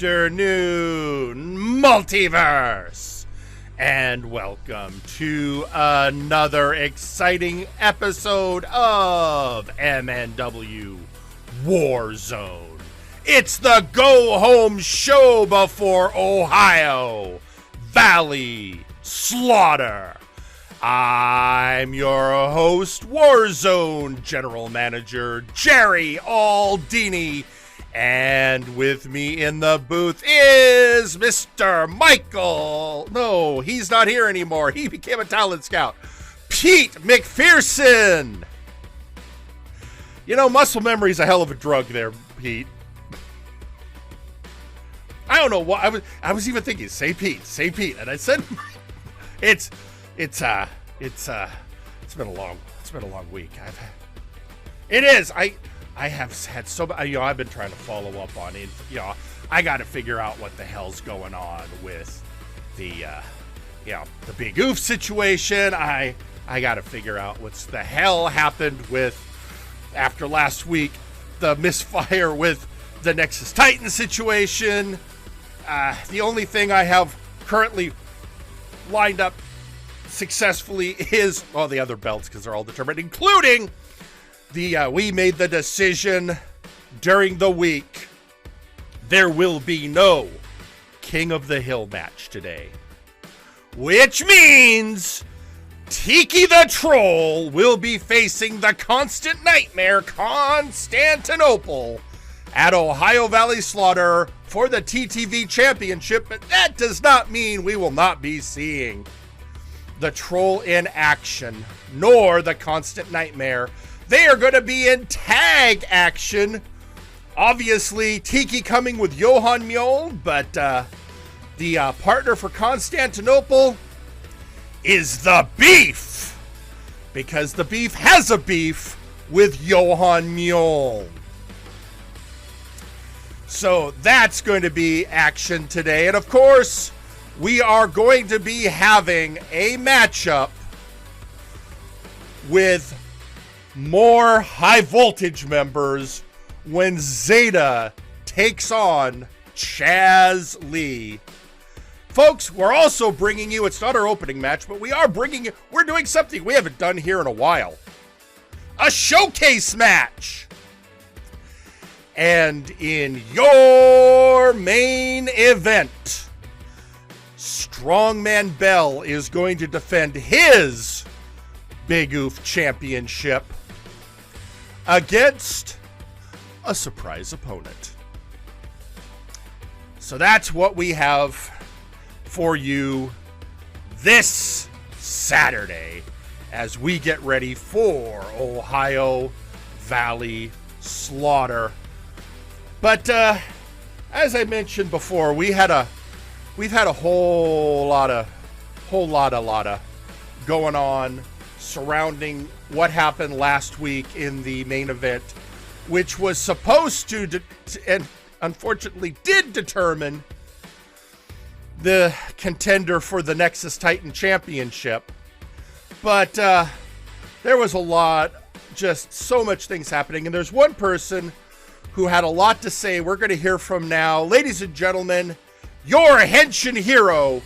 afternoon, Multiverse, and welcome to another exciting episode of MNW Warzone. It's the go-home show before Ohio Valley Slaughter. I'm your host, Warzone General Manager Jerry Aldini, and with me in the booth is Mr. Michael. No, he's not here anymore. He became a talent scout. Pete McPherson. You know, muscle memory's a hell of a drug there, Pete. I don't know what I was even thinking. Say Pete, and I said it's been a long week. I have had so, I've been trying to follow up on it. I got to figure out what the hell's going on with the big oof situation. I got to figure out what's the hell happened with, after last week, the misfire with the Nexus Titan situation. The only thing I have currently lined up successfully is, well, the other belts, because they're all determined, including we made the decision during the week there will be no King of the Hill match today, which means Tiki the Troll will be facing the constant nightmare Constantinople at Ohio Valley Slaughter for the TTV Championship, but that does not mean we will not be seeing the Troll in action, nor the Constant Nightmare. They are going to be in tag action. Obviously, Tiki coming with Johan Mjoln, but the partner for Constantinople is the Beef, because the Beef has a beef with Johan Mjoln. So that's going to be action today. And of course, we are going to be having a matchup with more high voltage members when Zeta takes on Chaz Lee. Folks, we're also bringing you, it's not our opening match, but we're doing something we haven't done here in a while. A showcase match. And in your main event, Stongman Bell is going to defend his Big Oof Championship against a surprise opponent. So that's what we have for you this Saturday as we get ready for Ohio Valley Slaughter. But as I mentioned before, we've had a whole lot of going on surrounding what happened last week in the main event, which was supposed to and unfortunately did determine the contender for the Nexus Titan Championship. But there was a lot, just so much things happening, and there's one person who had a lot to say. We're going to hear from now. Ladies and gentlemen, your Henshin hero,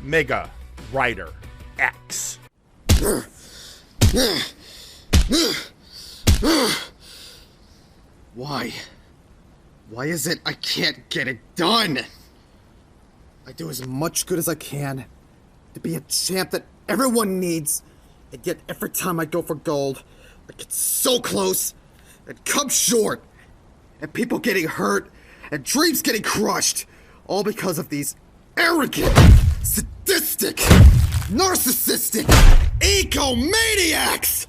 Mega Rider X. Why? Why is it I can't get it done? I do as much good as I can to be a champ that everyone needs, and yet every time I go for gold, I get so close and come short, and people getting hurt, and dreams getting crushed, all because of these arrogant, sadistic, narcissistic ecomaniacs!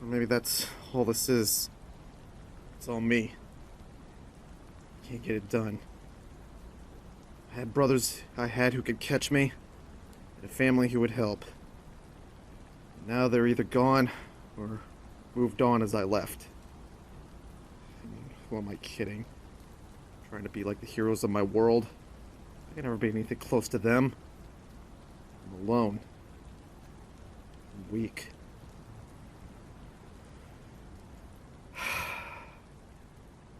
Maybe that's all this is. It's all me. Can't get it done. I had brothers who could catch me, and a family who would help. Now they're either gone or moved on as I left. Who am I kidding? Trying to be like the heroes of my world. I can never be anything close to them. I'm alone. week.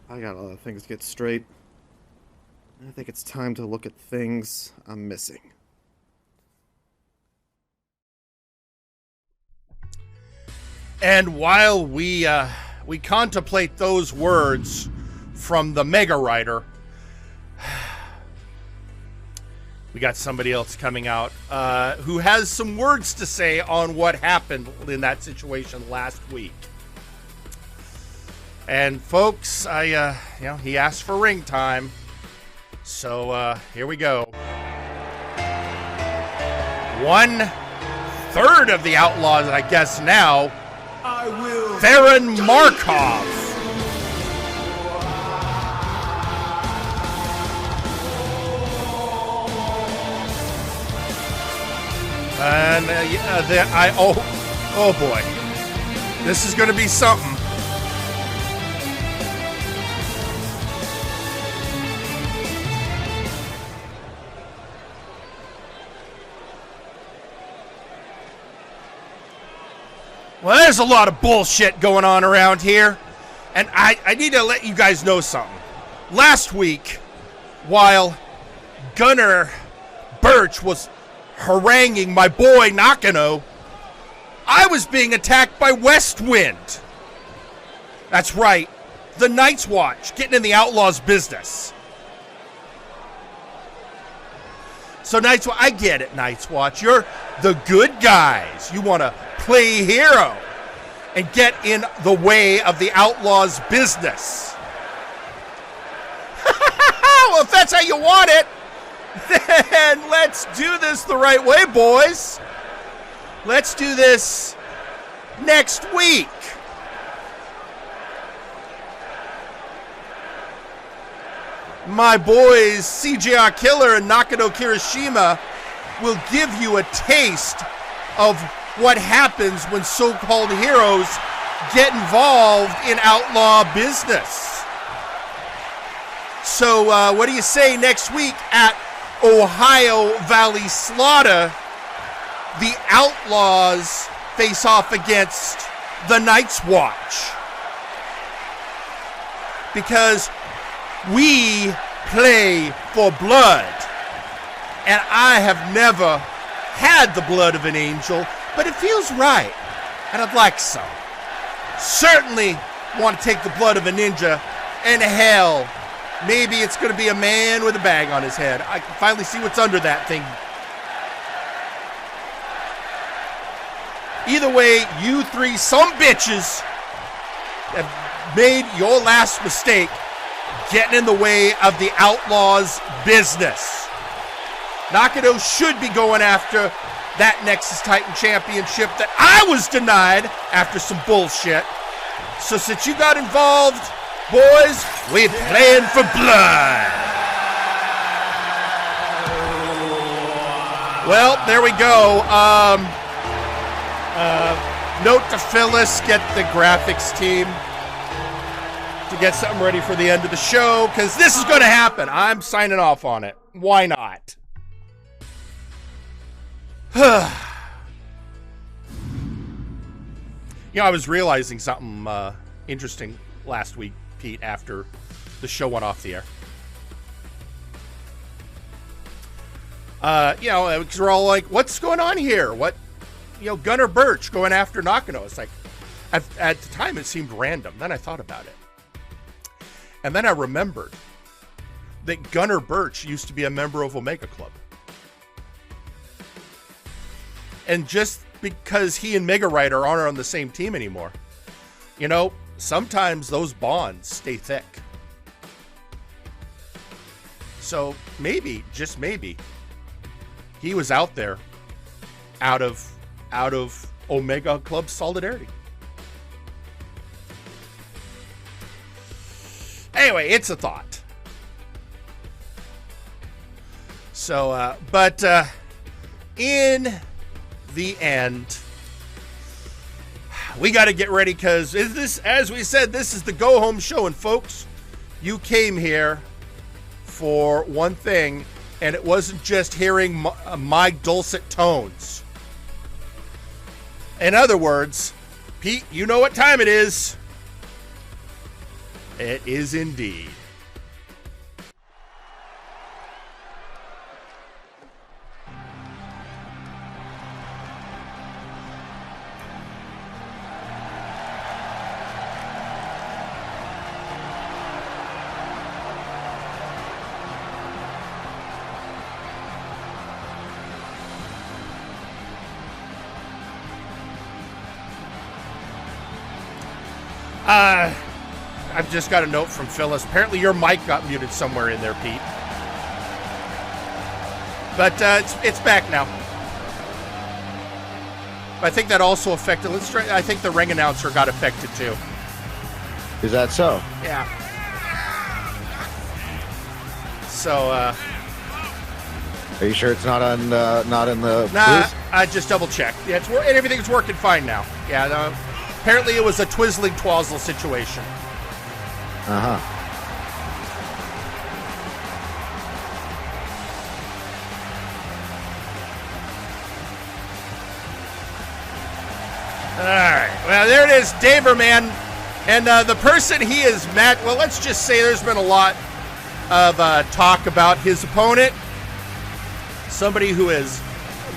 I got a lot of things to get straight. I think it's time to look at things I'm missing. And while we contemplate those words from the Mega Writer, we got somebody else coming out who has some words to say on what happened in that situation last week. And folks, he asked for ring time, so here we go. 1/3 of the Outlaws, I guess now. Theron Markov. And oh boy, this is going to be something. Well, there's a lot of bullshit going on around here, and I need to let you guys know something. Last week, while Gunner Birch was haranguing my boy Nakano, I was being attacked by Westwind. That's right, the Night's Watch, getting in the Outlaws' business. So Night's Watch, I get it, Night's Watch. You're the good guys. You want to play hero and get in the way of the Outlaws' business. Well, if that's how you want it, then let's do this the right way, boys. Let's do this next week. My boys CJR Killer and Nakano Kirishima will give you a taste of what happens when so-called heroes get involved in outlaw business. So what do you say next week at Ohio Valley Slaughter? The Outlaws face off against the Night's Watch. Because we play for blood. And I have never had the blood of an angel, but it feels right, and I'd like some. Certainly want to take the blood of a ninja, and hell, maybe it's going to be a man with a bag on his head. I can finally see what's under that thing. Either way, you three some bitches have made your last mistake getting in the way of the Outlaws' business. Nakano should be going after that Nexus Titan Championship that I was denied after some bullshit. So since you got involved, boys, we're playing for blood. Well, there we go. Note to Phyllis, get the graphics team to get something ready for the end of the show, because this is going to happen. I'm signing off on it. Why not? I was realizing something interesting last week, Pete, after the show went off the air. Because we're all like, what's going on here? What, Gunner Birch going after Nakano. It's like, at the time it seemed random. Then I thought about it. And then I remembered that Gunner Birch used to be a member of Omega Club. And just because he and Mega Rider aren't on the same team anymore, sometimes those bonds stay thick. So maybe, just maybe, he was out there out of Omega Club solidarity. Anyway, it's a thought. So, but in the end, we got to get ready, because as we said, this is the go home show. And folks, you came here for one thing, and it wasn't just hearing my dulcet tones. In other words, Pete, you know what time it is. It is indeed. I've just got a note from Phyllis. Apparently your mic got muted somewhere in there, Pete. But it's back now. I think that also affected. I think the ring announcer got affected too. Is that so? Yeah. So. Are you sure it's not on? Not in the. Nah, booth? I just double checked. Yeah, and everything's working fine now. Yeah. Apparently it was a twizzling twazzle situation. Uh-huh. All right. Well, there it is, Daverman. And the person he is met, well, let's just say there's been a lot of talk about his opponent. Somebody who is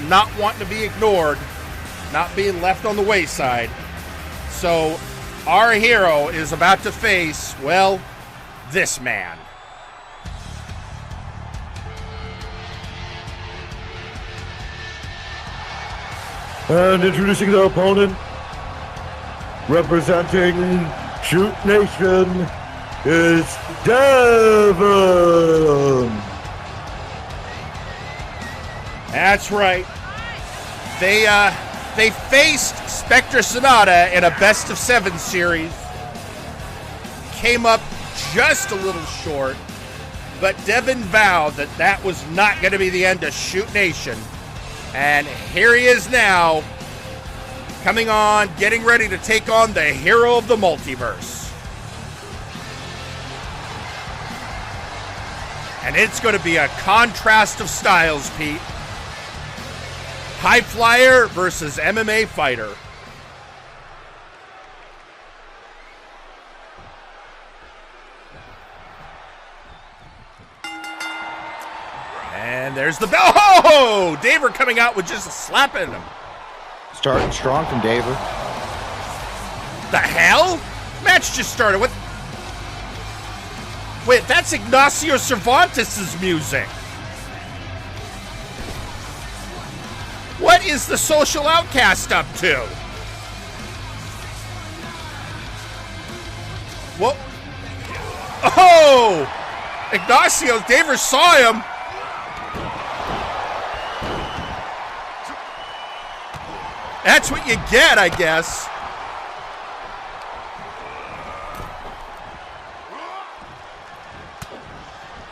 not wanting to be ignored, not being left on the wayside. So our hero is about to face, well, this man. And introducing their opponent, representing Shoot Nation, is Devon. That's right. They faced Spectre Sonata in a best-of-7 series. Came up just a little short, but Devon vowed that that was not going to be the end of Shoot Nation. And here he is now, coming on, getting ready to take on the hero of the multiverse. And it's going to be a contrast of styles, Pete. High flyer versus MMA fighter. And there's the bell. Oh! Daver coming out with just a slap in him. Starting strong from Daver. The hell? Match just started with. Wait, that's Ignacio Cervantes' music. What is the social outcast up to? What? Oh! Ignacio, Daver saw him. That's what you get, I guess.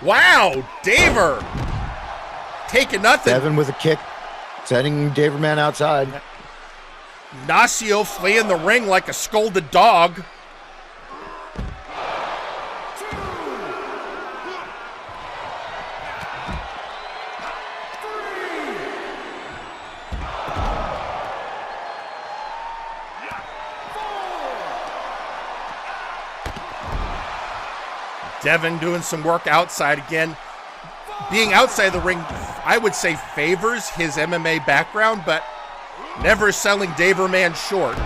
Wow, Daver taking nothing. Devon with a kick, sending Daverman outside. Ignacio fleeing the ring like a scolded dog. Devon doing some work outside again. Being outside the ring, I would say, favors his MMA background, but never selling Daverman short.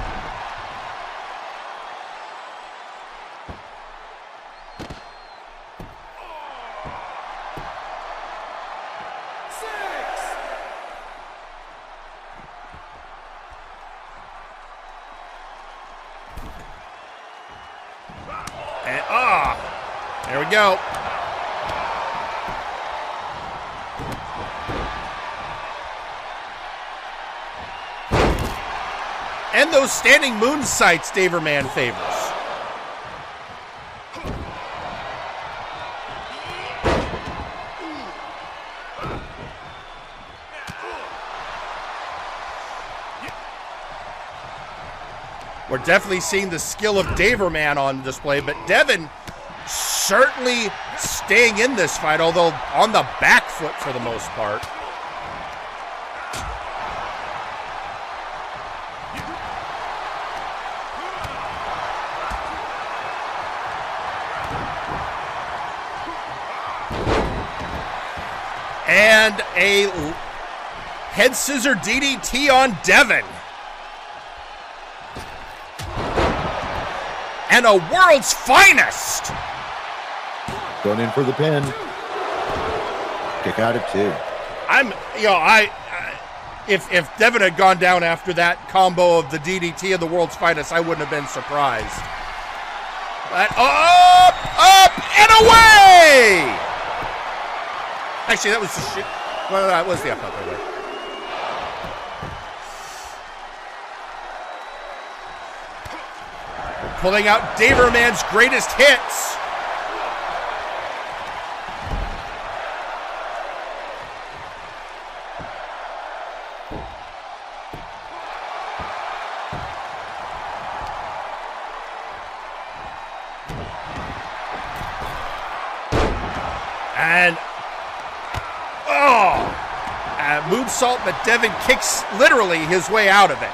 And there we go. And those standing moon sights Daverman favors. We're definitely seeing the skill of Daverman on display, but Devon certainly staying in this fight, although on the back foot for the most part. And a head scissor DDT on Devon. And a world's finest. Going in for the pin. Kick out at 2. If Devon had gone down after that combo of the DDT and the world's finest, I wouldn't have been surprised. But up, and away! Actually, that was the shit. Well, that was the up, away. Pulling out Daverman's greatest hits. And moonsault, but Devon kicks literally his way out of it.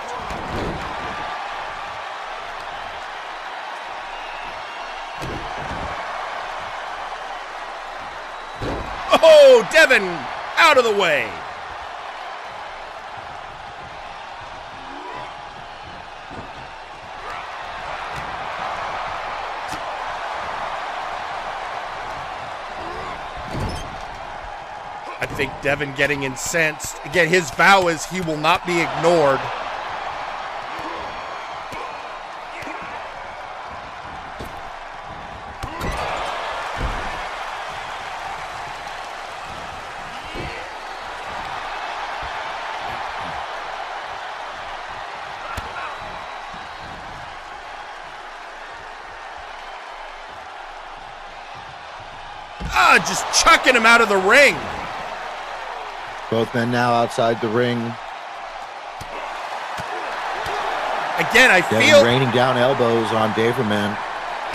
Oh, Devon out of the way. I think Devon getting incensed. Again, his vow is he will not be ignored. Just chucking him out of the ring. Both men now outside the ring. Again, I Devon feel raining down elbows on Daverman.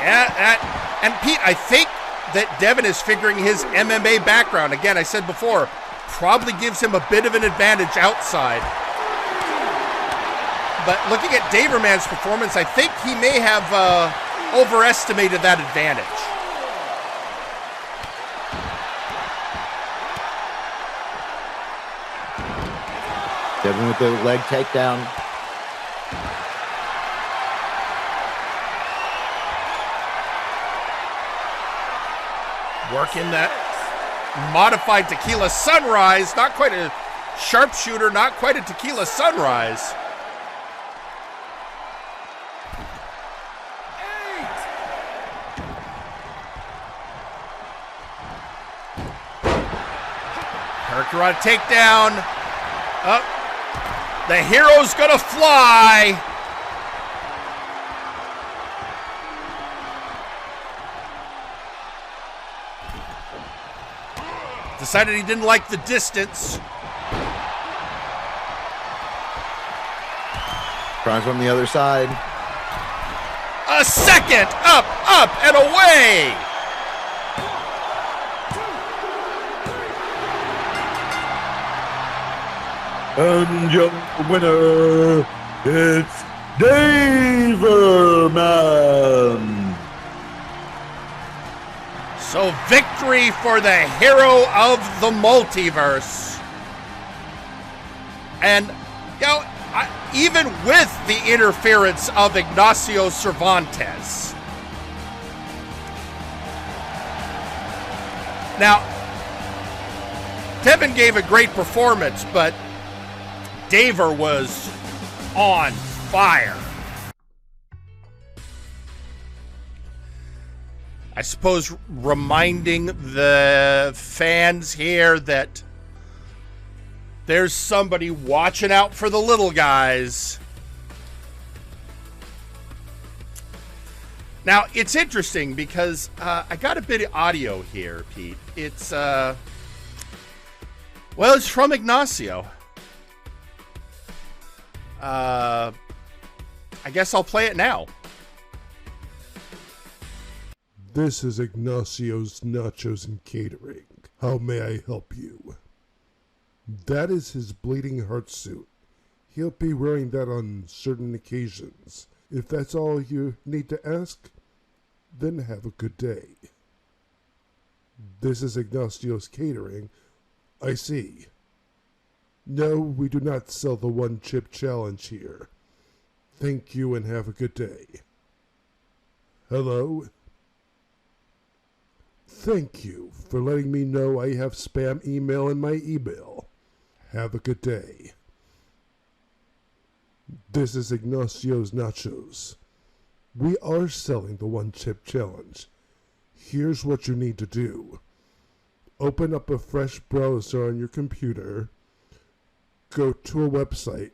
Yeah, and Pete, I think that Devon is figuring his MMA background. Again, I said before, probably gives him a bit of an advantage outside. But looking at Daverman's performance, I think he may have overestimated that advantage. Devon with the leg takedown. Working that modified tequila sunrise. Not quite a sharpshooter, not quite a tequila sunrise. Charcaradon takedown. Up. The hero's gonna fly. Decided he didn't like the distance. Tries from the other side. A second. Up, and away. And your winner, it's Daverman. So victory for the hero of the multiverse. And, you know, even with the interference of Ignacio Cervantes. Now, Devon gave a great performance, but Daver was on fire. I suppose reminding the fans here that there's somebody watching out for the little guys. Now, it's interesting because I got a bit of audio here, Pete. It's, well, it's from Ignacio. I guess I'll play it now. This is Ignacio's Nachos and Catering. How may I help you? That is his bleeding heart suit. He'll be wearing that on certain occasions. If that's all you need to ask, then have a good day. This is Ignacio's Catering. I see. No, we do not sell the one-chip challenge here. Thank you and have a good day. Hello? Thank you for letting me know I have spam email in my email. Have a good day. This is Ignacio's Nachos. We are selling the one-chip challenge. Here's what you need to do. Open up a fresh browser on your computer, go to a website,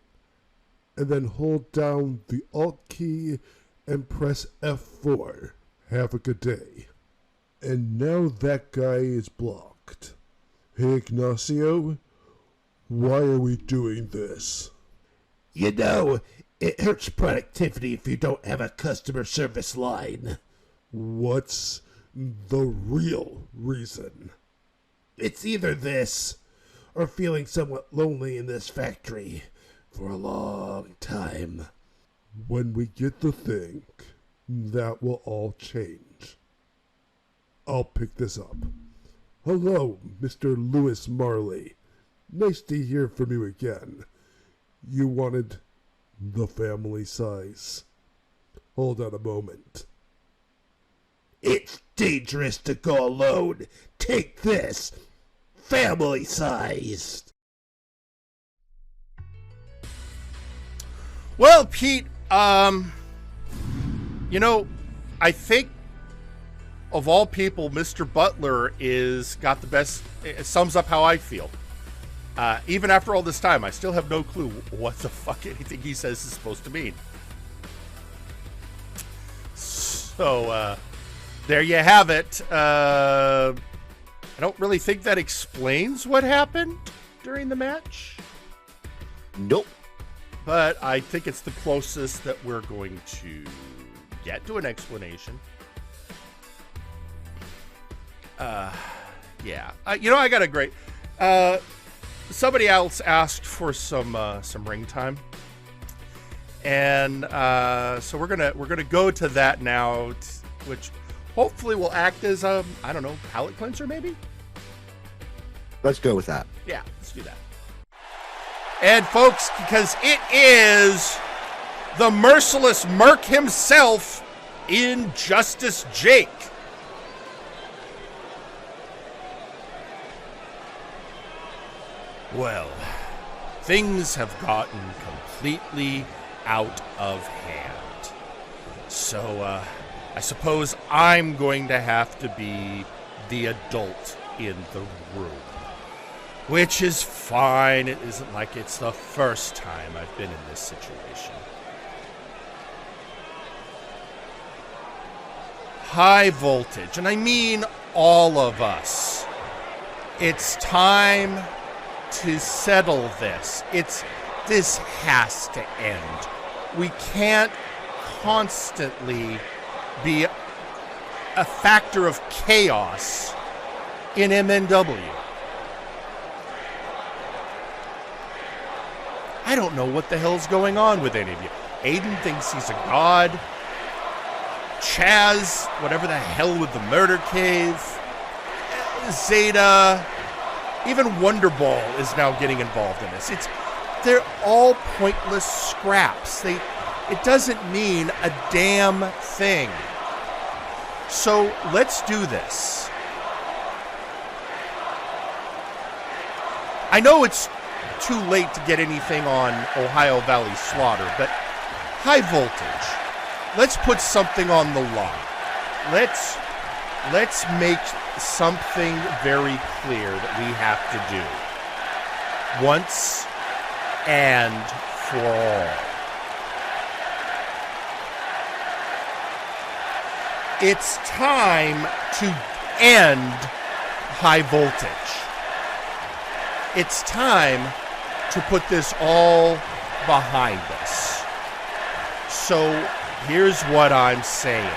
and then hold down the Alt key and press F4. Have a good day. And now that guy is blocked. Hey Ignacio, why are we doing this? You know, it hurts productivity if you don't have a customer service line. What's the real reason? It's either this, or feeling somewhat lonely in this factory for a long time. When we get the thing, that will all change. I'll pick this up. Hello, Mr. Lewis Marley. Nice to hear from you again. You wanted the family size. Hold on a moment. It's dangerous to go alone. Take this. Family sized. Well, Pete, you know, I think of all people, Mr. Butler got the best. It sums up how I feel. Even after all this time, I still have no clue what the fuck anything he says is supposed to mean. So, there you have it. I don't really think that explains what happened during the match. Nope. But I think it's the closest that we're going to get to an explanation. Yeah. You know, I got a great... somebody else asked for some ring time. And so we're gonna go to that now, which hopefully will act as a, I don't know, palate cleanser maybe? Let's go with that. Yeah, let's do that. And folks, because it is the merciless Merc himself, Injustice Jhake. Well, things have gotten completely out of hand. So, I suppose I'm going to have to be the adult in the room. Which is fine. It isn't like it's the first time I've been in this situation. High voltage, and I mean all of us. It's time to settle this. This has to end. We can't constantly be a factor of chaos in MNW. I don't know what the hell's going on with any of you. Aiden thinks he's a god. Chaz, whatever the hell with the murder cave. Zeta. Even Wonderball is now getting involved in this. They're all pointless scraps. It doesn't mean a damn thing. So let's do this. I know it's too late to get anything on Ohio Valley Slaughter, but high voltage. Let's put something on the line. Let's make something very clear that we have to do. Once and for all. It's time to end high voltage. It's time to put this all behind us. So here's what I'm saying.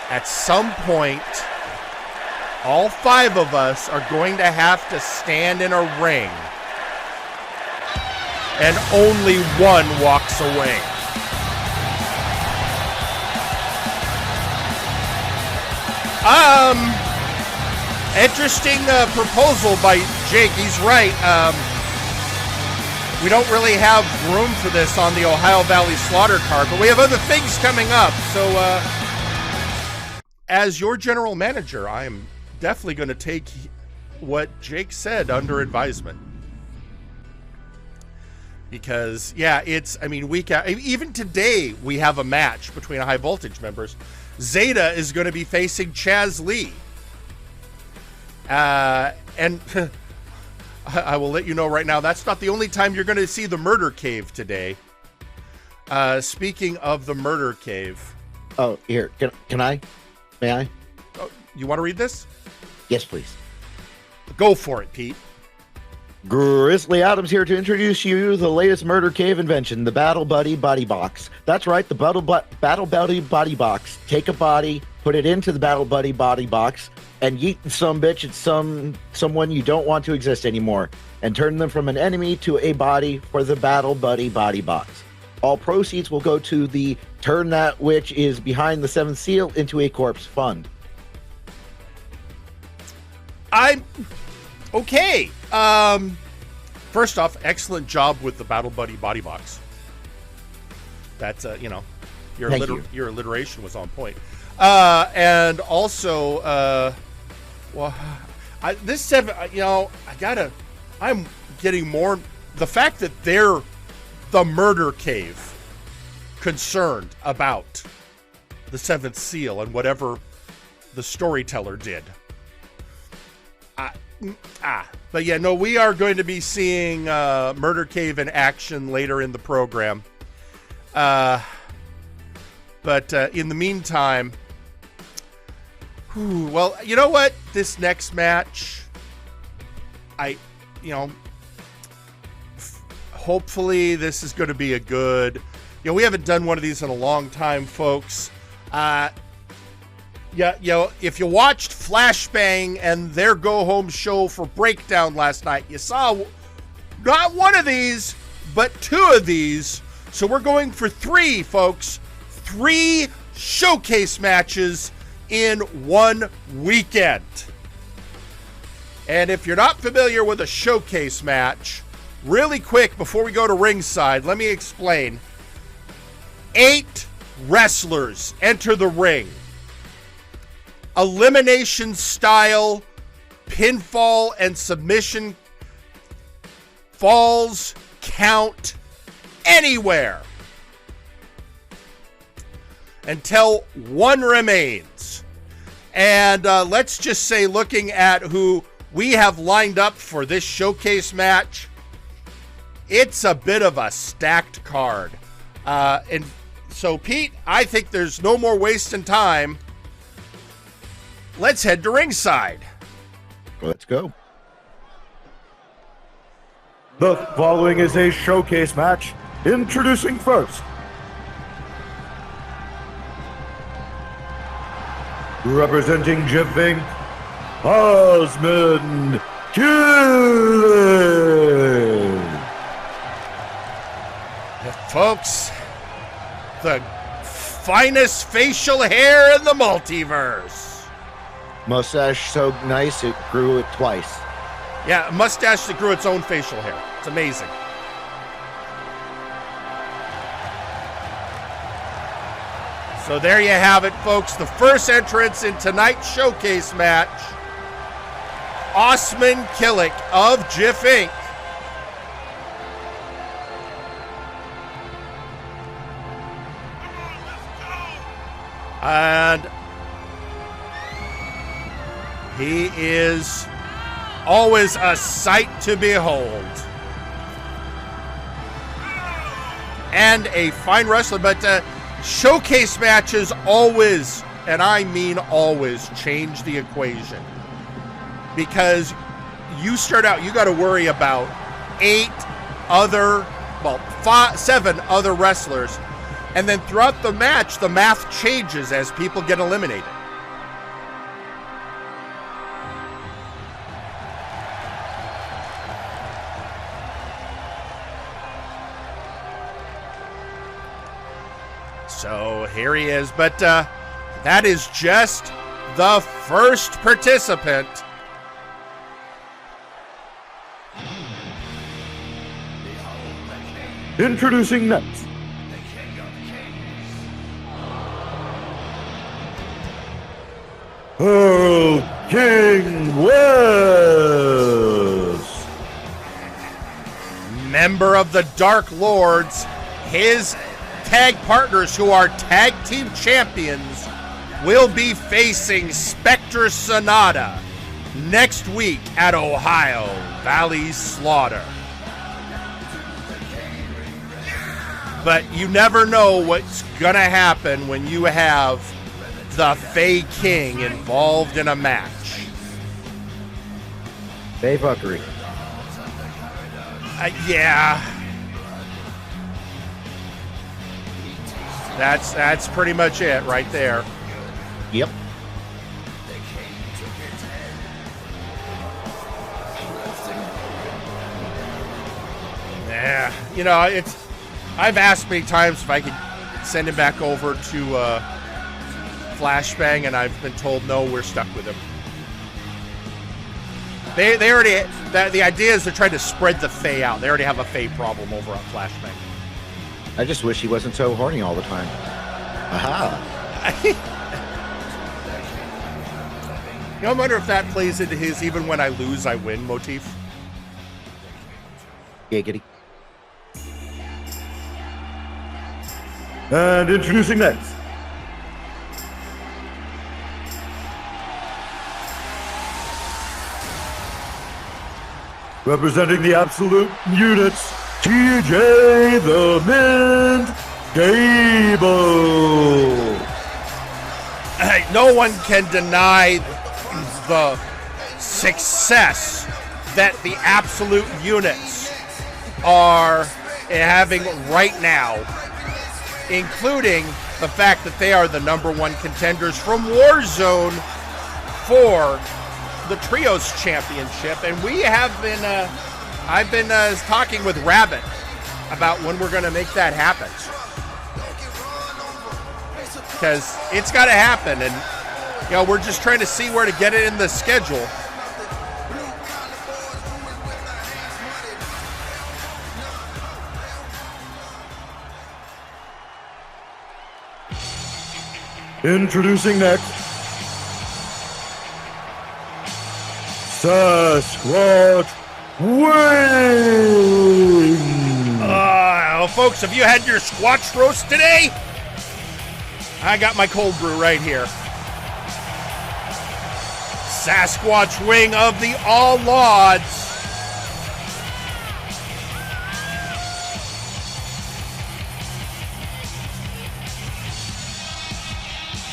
At some point, all 5 of us are going to have to stand in a ring, and only one walks away. Interesting proposal by Jhake. He's right. We don't really have room for this on the Ohio Valley Slaughter card, but we have other things coming up. So, as your general manager, I am definitely going to take what Jhake said under advisement. Because, yeah, even today we have a match between High Voltage members. Zeta is going to be facing Chaz Lee. And I will let you know right now, that's not the only time you're going to see the Murder Cave today. Speaking of the Murder Cave. Oh, here. Can I? May I? Oh, you want to read this? Yes, please. Go for it, Pete. Grizzly Adams here to introduce you to the latest Murder Cave invention, the Battle Buddy Body Box. That's right, the Battle Buddy Body Box. Take a body, put it into the Battle Buddy Body Box, and yeet some bitch at someone you don't want to exist anymore, and turn them from an enemy to a body for the Battle Buddy Body Box. All proceeds will go to the Turn That Which Is Behind the Seventh Seal into a Corpse Fund. I'm okay. First off, excellent job with the Battle Buddy Body Box. That's your alliteration was on point. And also, this 7, I'm getting more, the fact that they're the Murder Cave concerned about the Seventh Seal and whatever the storyteller did. But yeah, no, we are going to be seeing Murder Cave in action later in the program. But in the meantime, well, you know what? This next match, hopefully this is going to be a good, we haven't done one of these in a long time, folks. If you watched Flashbang and their go-home show for Breakdown last night, you saw not one of these, but 2 of these. So we're going for 3, folks. 3 showcase matches in one weekend. And if you're not familiar with a showcase match, really quick before we go to ringside, let me explain. 8 wrestlers enter the ring. Elimination style, pinfall and submission, falls count anywhere until 1 remains. And let's just say, looking at who we have lined up for this showcase match, it's a bit of a stacked card. And so, Pete, I think there's no more wasting time. Let's head to ringside. Let's go. The following is a showcase match. Introducing first, representing Jhake, Osman, Kilik. Folks, the finest facial hair in the multiverse. Mustache so nice it grew it twice. Yeah, a mustache that grew its own facial hair. It's amazing. So there you have it, folks. The first entrance in tonight's showcase match. Osman Kilik of Jhake. And he is always a sight to behold. And a fine wrestler, but showcase matches always, and I mean always, change the equation. Because you start out, you got to worry about 7 other wrestlers. And then throughout the match, the math changes as people get eliminated. So here he is, but that is just the first participant Introducing next, Erlking West. Member of the Dark Lords, his tag partners who are tag team champions will be facing Spectre Sonata next week at Ohio Valley Slaughter. But you never know what's gonna happen when you have the Fey King involved in a match. Fey fuckery. Yeah. That's pretty much it right there. Yep. Yeah, you know, I've asked many times if I could send him back over to Flashbang, and I've been told no, we're stuck with him. They already, the idea is they're trying to spread the Fey out. They already have a Fey problem over on Flashbang. I just wish he wasn't so horny all the time. Aha. You know, I wonder if that plays into his even when I lose, I win motif. Giggity. And introducing next, representing the Absolute Units, TJ the Mint Gable. Hey, no one can deny the success that the Absolute Units are having right now, including the fact that they are the #1 contenders from Warzone for the Trios Championship. And we have been, I've been talking with Rabbit about when we're going to make that happen. Because it's got to happen. And, you know, we're just trying to see where to get it in the schedule. Introducing next, Sasquatch Wing. Folks, have you had your Squatch roast today? I got my cold brew right here. Sasquatch Wing of the All Lauds.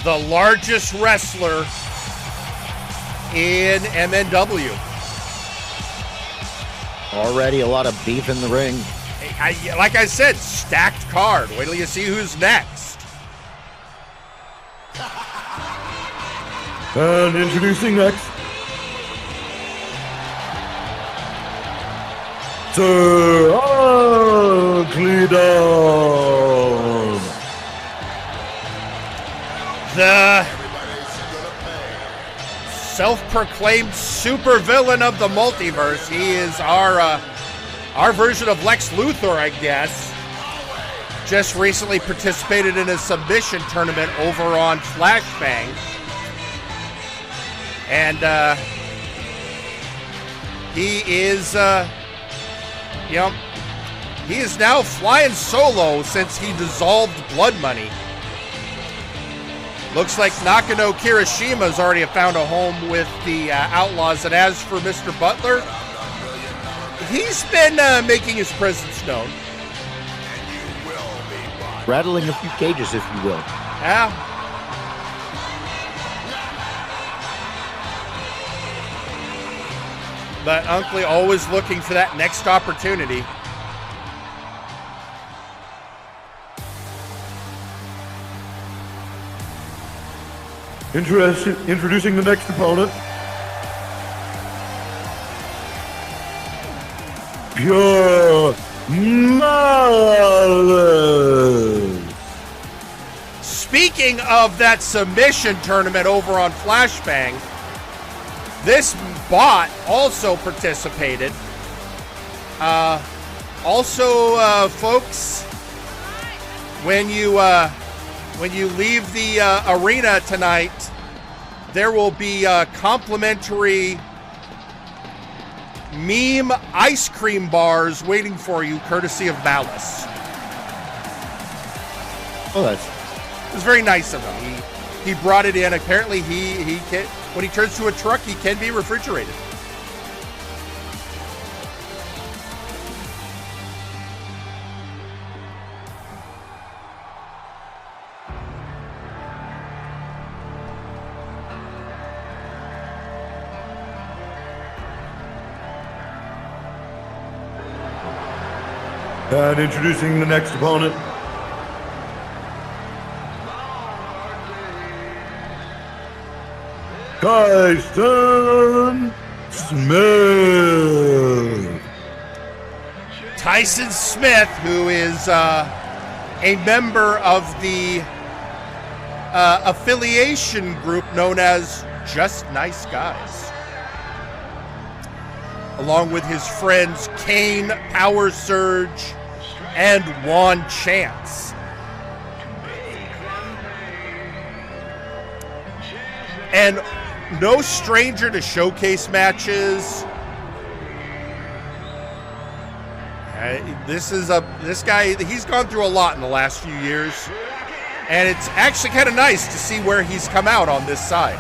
The largest wrestler in MNW. Already a lot of beef in the ring. Like I said, stacked card. Wait till you see who's next. And introducing next, Charcaradon. The self-proclaimed supervillain of the multiverse. He is our version of Lex Luthor, I guess. Just recently participated in a submission tournament over on Flashbang. And he is, he is now flying solo since he dissolved Blood Money. Looks like Nakano Kirishima's already found a home with the Outlaws. And as for Mr. Butler, he's been making his presence known. Rattling a few cages, if you will. Yeah. But Unkley always looking for that next opportunity. Introducing the next opponent, Pure Malice. Speaking of that submission tournament over on Flashbang, this bot also participated. Also, folks, when you leave the arena tonight, there will be complimentary meme ice cream bars waiting for you, courtesy of Malice. Oh, it was very nice of him. He brought it in. Apparently, he can, when he turns to a truck, he can be refrigerated. And introducing the next opponent, Tyson Smith. Tyson Smith, who is a member of the affiliation group known as Just Nice Guys, along with his friends Kane, Power Surge, and Juan Chance. And no stranger to showcase matches. This guy, he's gone through a lot in the last few years, and it's actually kind of nice to see where he's come out on this side.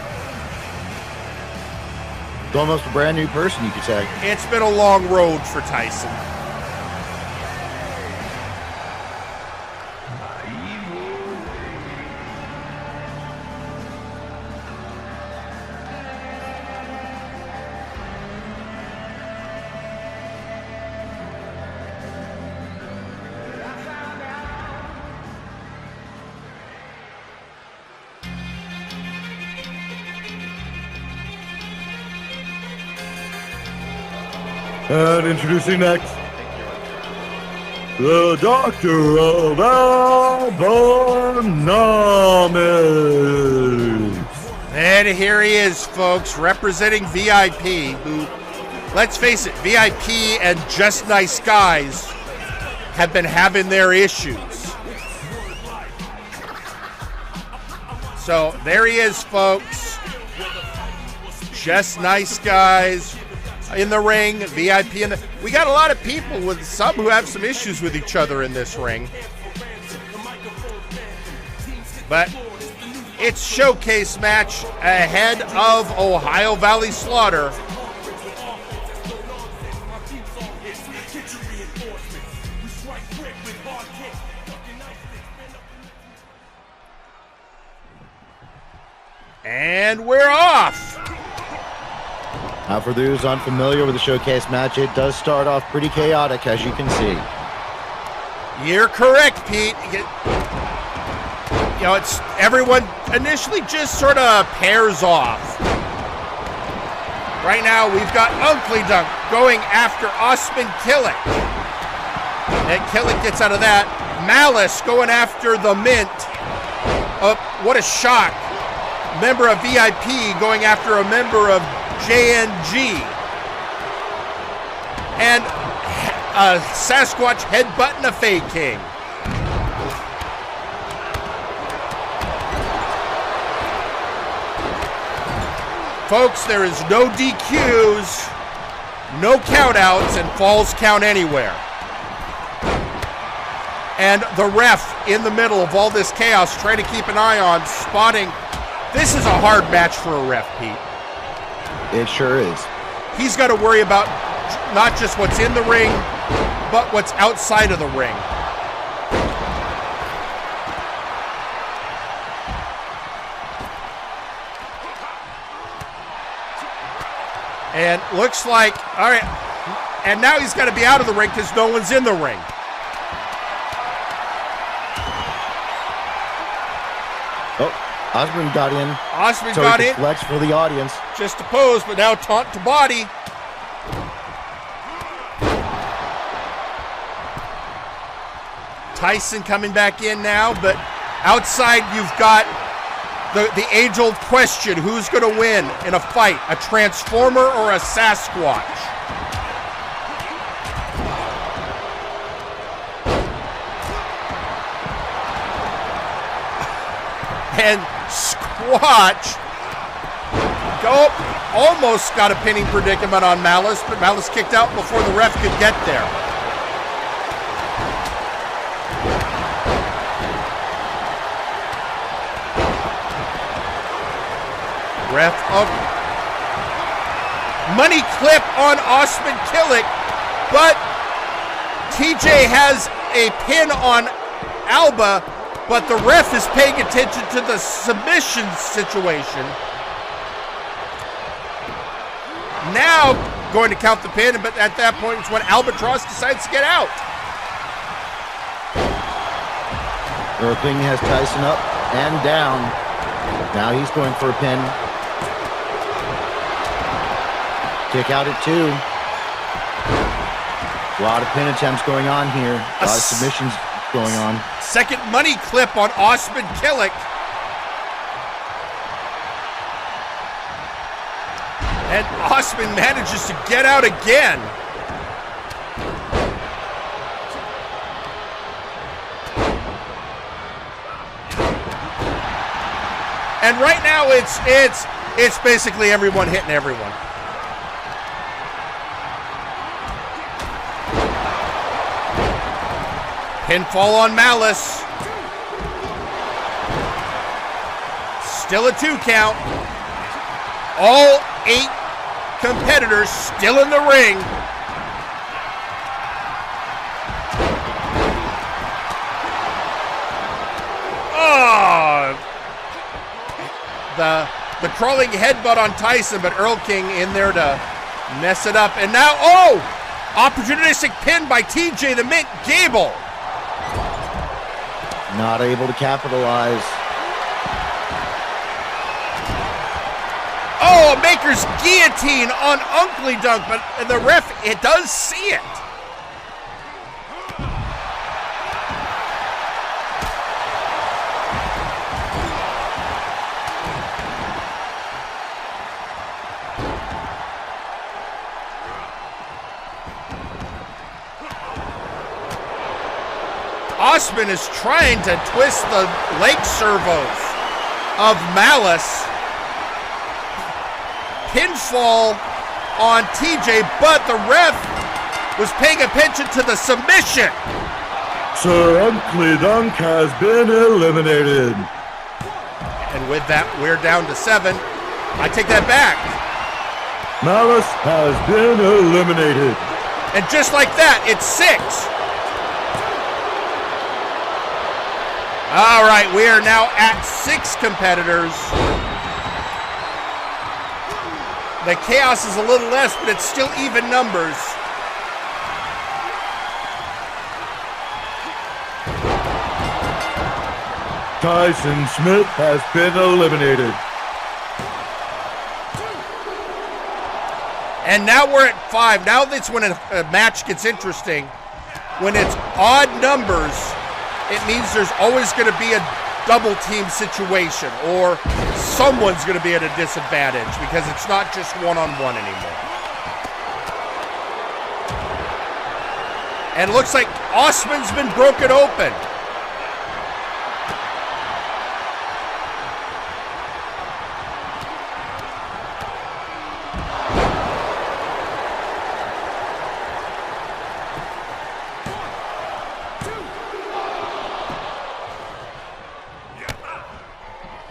It's almost a brand new person, you could say. It's been a long road for Tyson. And introducing next, the Doctor of Albonomics. And here he is, folks, representing VIP, who, let's face it, VIP and Just Nice Guys have been having their issues. So there he is, folks. Just Nice Guys in the ring, VIP in the... We got a lot of people, with some who have some issues with each other in this ring. But it's showcase match ahead of Ohio Valley Slaughter. And we're off. Now, for those unfamiliar with the showcase match, it does start off pretty chaotic, as you can see. You're correct, Pete. You know, it's everyone initially just sort of pairs off. Right now, we've got Uncle Dunk going after Osman Kilik. And Kilik gets out of that. Malice going after the Mint. What a shock. Member of VIP going after a member of JNG. And Sasquatch headbutting a Fey King. Folks, there is no DQs, no countouts, and falls count anywhere. And the ref in the middle of all this chaos, trying to keep an eye on, spotting. This is a hard match for a ref, Pete. It sure is. He's got to worry about not just what's in the ring, but what's outside of the ring. And looks like, all right, and now he's got to be out of the ring because no one's in the ring. Oh, Osman got in. Osman so got he in. Flex for the audience. Just opposed, but now taunt to body. Tyson coming back in now, but outside you've got the age-old question, who's going to win in a fight, a Transformer or a Sasquatch? And Squatch almost got a pinning predicament on Malice, but Malice kicked out before the ref could get there. Ref up. Money clip on Osman Kilik, but TJ has a pin on Alba, but the ref is paying attention to the submission situation. Now going to count the pin, but at that point it's when Albatross decides to get out. Erlking has Tyson up and down. Now he's going for a pin. Kick out at 2. A lot of pin attempts going on here. A lot of submissions going on. Second money clip on Osman Kilik. And Osman manages to get out again. And right now it's basically everyone hitting everyone. Pinfall on Malice. Still a 2 count. All 8 competitors still in the ring. Oh! The crawling headbutt on Tyson, but Erlking in there to mess it up. And now, opportunistic pin by TJ the Mint Gable. Not able to capitalize. Oh, a Maker's guillotine on Uncle Dunk, but the ref, it does see it. Osman is trying to twist the leg servos of Malice. Pinfall on TJ, but the ref was paying attention to the submission. Sir Uncle Dunk has been eliminated. And with that, we're down to 7. I take that back. Malice has been eliminated. And just like that, it's 6. All right, we are now at 6 competitors. The chaos is a little less, but it's still even numbers. Tyson Smith has been eliminated. And now we're at 5. Now that's when a match gets interesting. When it's odd numbers, it means there's always going to be a double team situation, or someone's going to be at a disadvantage because it's not just one-on-one anymore. And it looks like Osman's been broken open.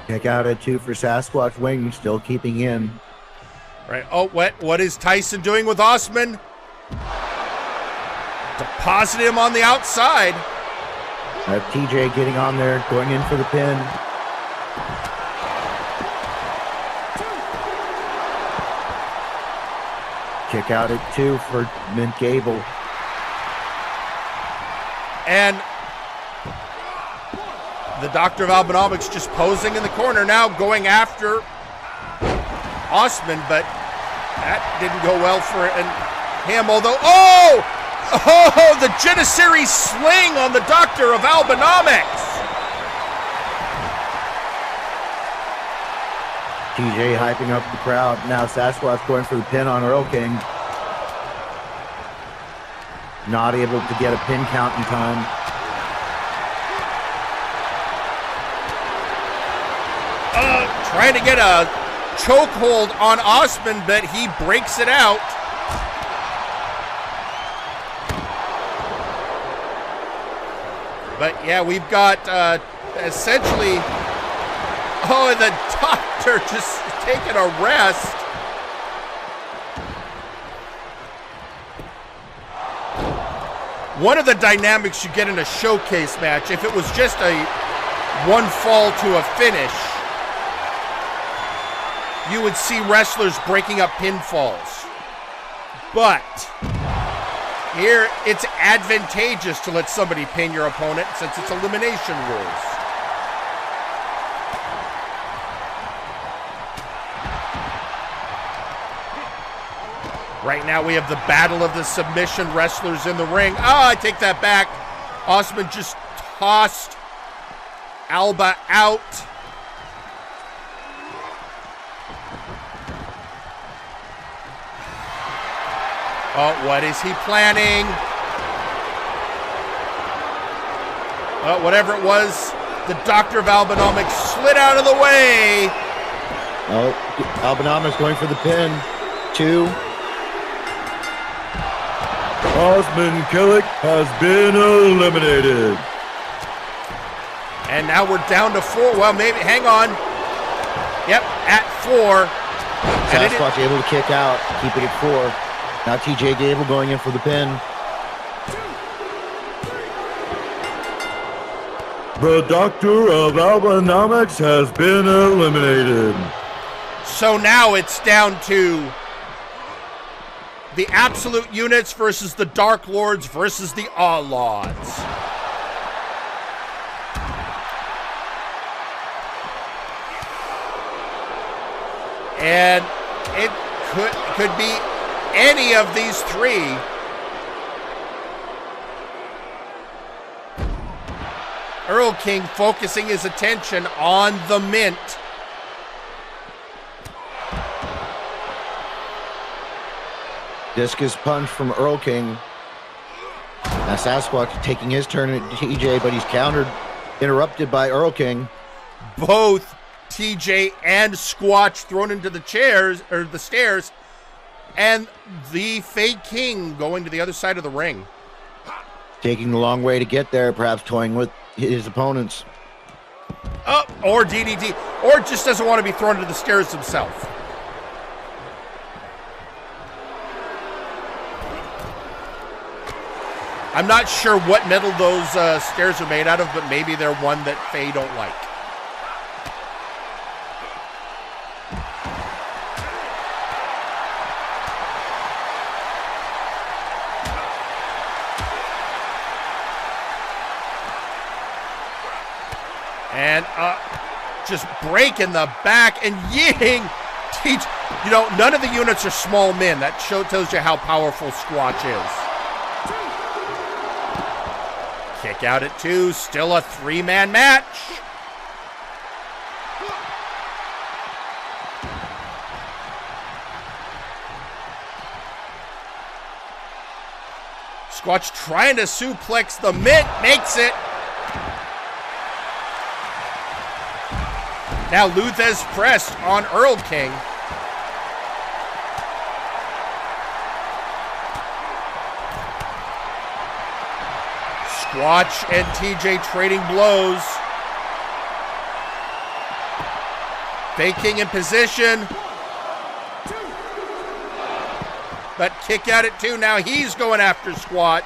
Kick out at 2 for Sasquatch Wing, still keeping in. Right. Oh, what is Tyson doing with Osman? Deposit him on the outside. TJ getting on there, going in for the pin. Kick out at 2 for Mint Gable. And the Doctor of Albinomics just posing in the corner now, going after Osman, but that didn't go well for him, although, the Janissary sling on the Doctor of Albinomics. TJ hyping up the crowd. Now Sasquatch going for the pin on Erlking. Not able to get a pin count in time. Trying to get a chokehold on Osman, but he breaks it out. But yeah, we've got essentially, oh, and the doctor just taking a rest. One of the dynamics you get in a showcase match, if it was just a one fall to a finish, you would see wrestlers breaking up pinfalls. But here, it's advantageous to let somebody pin your opponent since it's elimination rules. Right now, we have the battle of the submission wrestlers in the ring. Oh, I take that back. Osman just tossed Alba out. Oh, what is he planning? Oh, whatever it was, the Doctor of Albanomics slid out of the way. Oh, Albanomics going for the pin. 2. Osman Kilik has been eliminated. And now we're down to 4. Well, maybe, hang on. Yep, at 4. Sasquatch able to kick out, keep it at 4. Now TJ Gable going in for the pin. The Doctor of Albanomics has been eliminated. So now it's down to the Absolute Units versus the Dark Lords versus the Outlaws. And it could be any of these 3. Erlking focusing his attention on the Mint. Discus punch from Erlking. Now Sasquatch taking his turn at TJ, but he's countered, interrupted by Erlking. Both TJ and Squatch thrown into the chairs, or the stairs, and the Fake King going to the other side of the ring. Taking the long way to get there, perhaps toying with his opponents. Oh, or DDT, or just doesn't want to be thrown to the stairs himself. I'm not sure what metal those stairs are made out of, but maybe they're one that Faye don't like. And just breaking the back and yeeting. You know, none of the units are small men. That tells you how powerful Squatch is. Kick out at 2. Still a 3-man match. Squatch trying to suplex the Mint. Makes it. Now Luthez pressed on Erlking. Squatch and TJ trading blows. Faking in position. But kick out at 2. Now he's going after Squatch.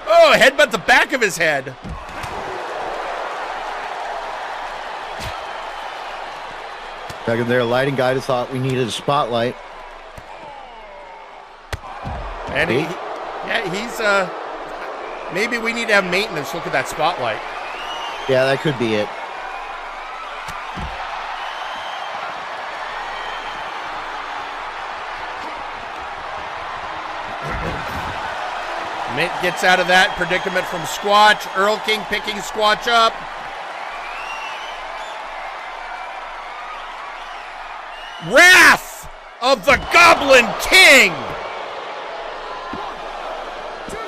Oh, headbutt the back of his head. Back in there, lighting guy just thought we needed a spotlight. And he's maybe we need to have maintenance look at that spotlight. Yeah, that could be it. Mint gets out of that predicament from Squatch. Erlking picking Squatch up. Wrath of the Goblin King.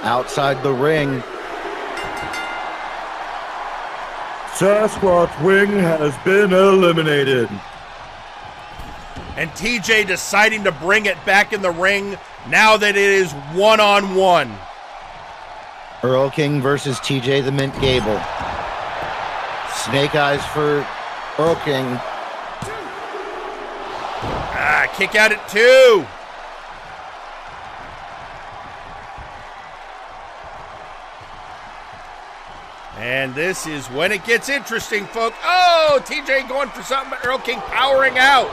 Outside the ring. Sasquatch Wing has been eliminated. And TJ deciding to bring it back in the ring now that it is one-on-one. Erlking versus TJ the Mint Gable. Snake Eyes for Erlking. Kick out at 2. And this is when it gets interesting, folks. Oh, TJ going for something, but Erlking powering out.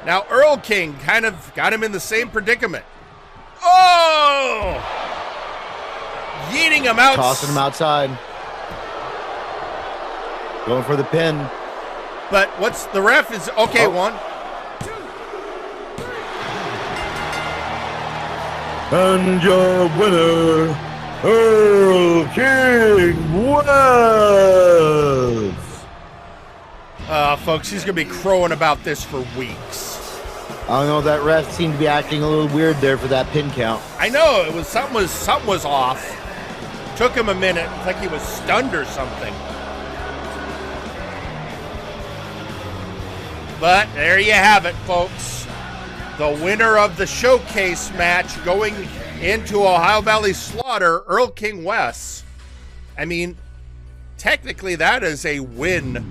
Now Erlking kind of got him in the same predicament. Oh! Yeeting him out. Tossing him outside. Going for the pin. But what's the ref is okay, 1. And your winner, Erlking West. Folks, he's going to be crowing about this for weeks. I don't know, that ref seemed to be acting a little weird there for that pin count. I know, it was something was off. Took him a minute, like he was stunned or something. But there you have it, folks. The winner of the showcase match going into Ohio Valley Slaughter, Erlking West. I mean, technically that is a win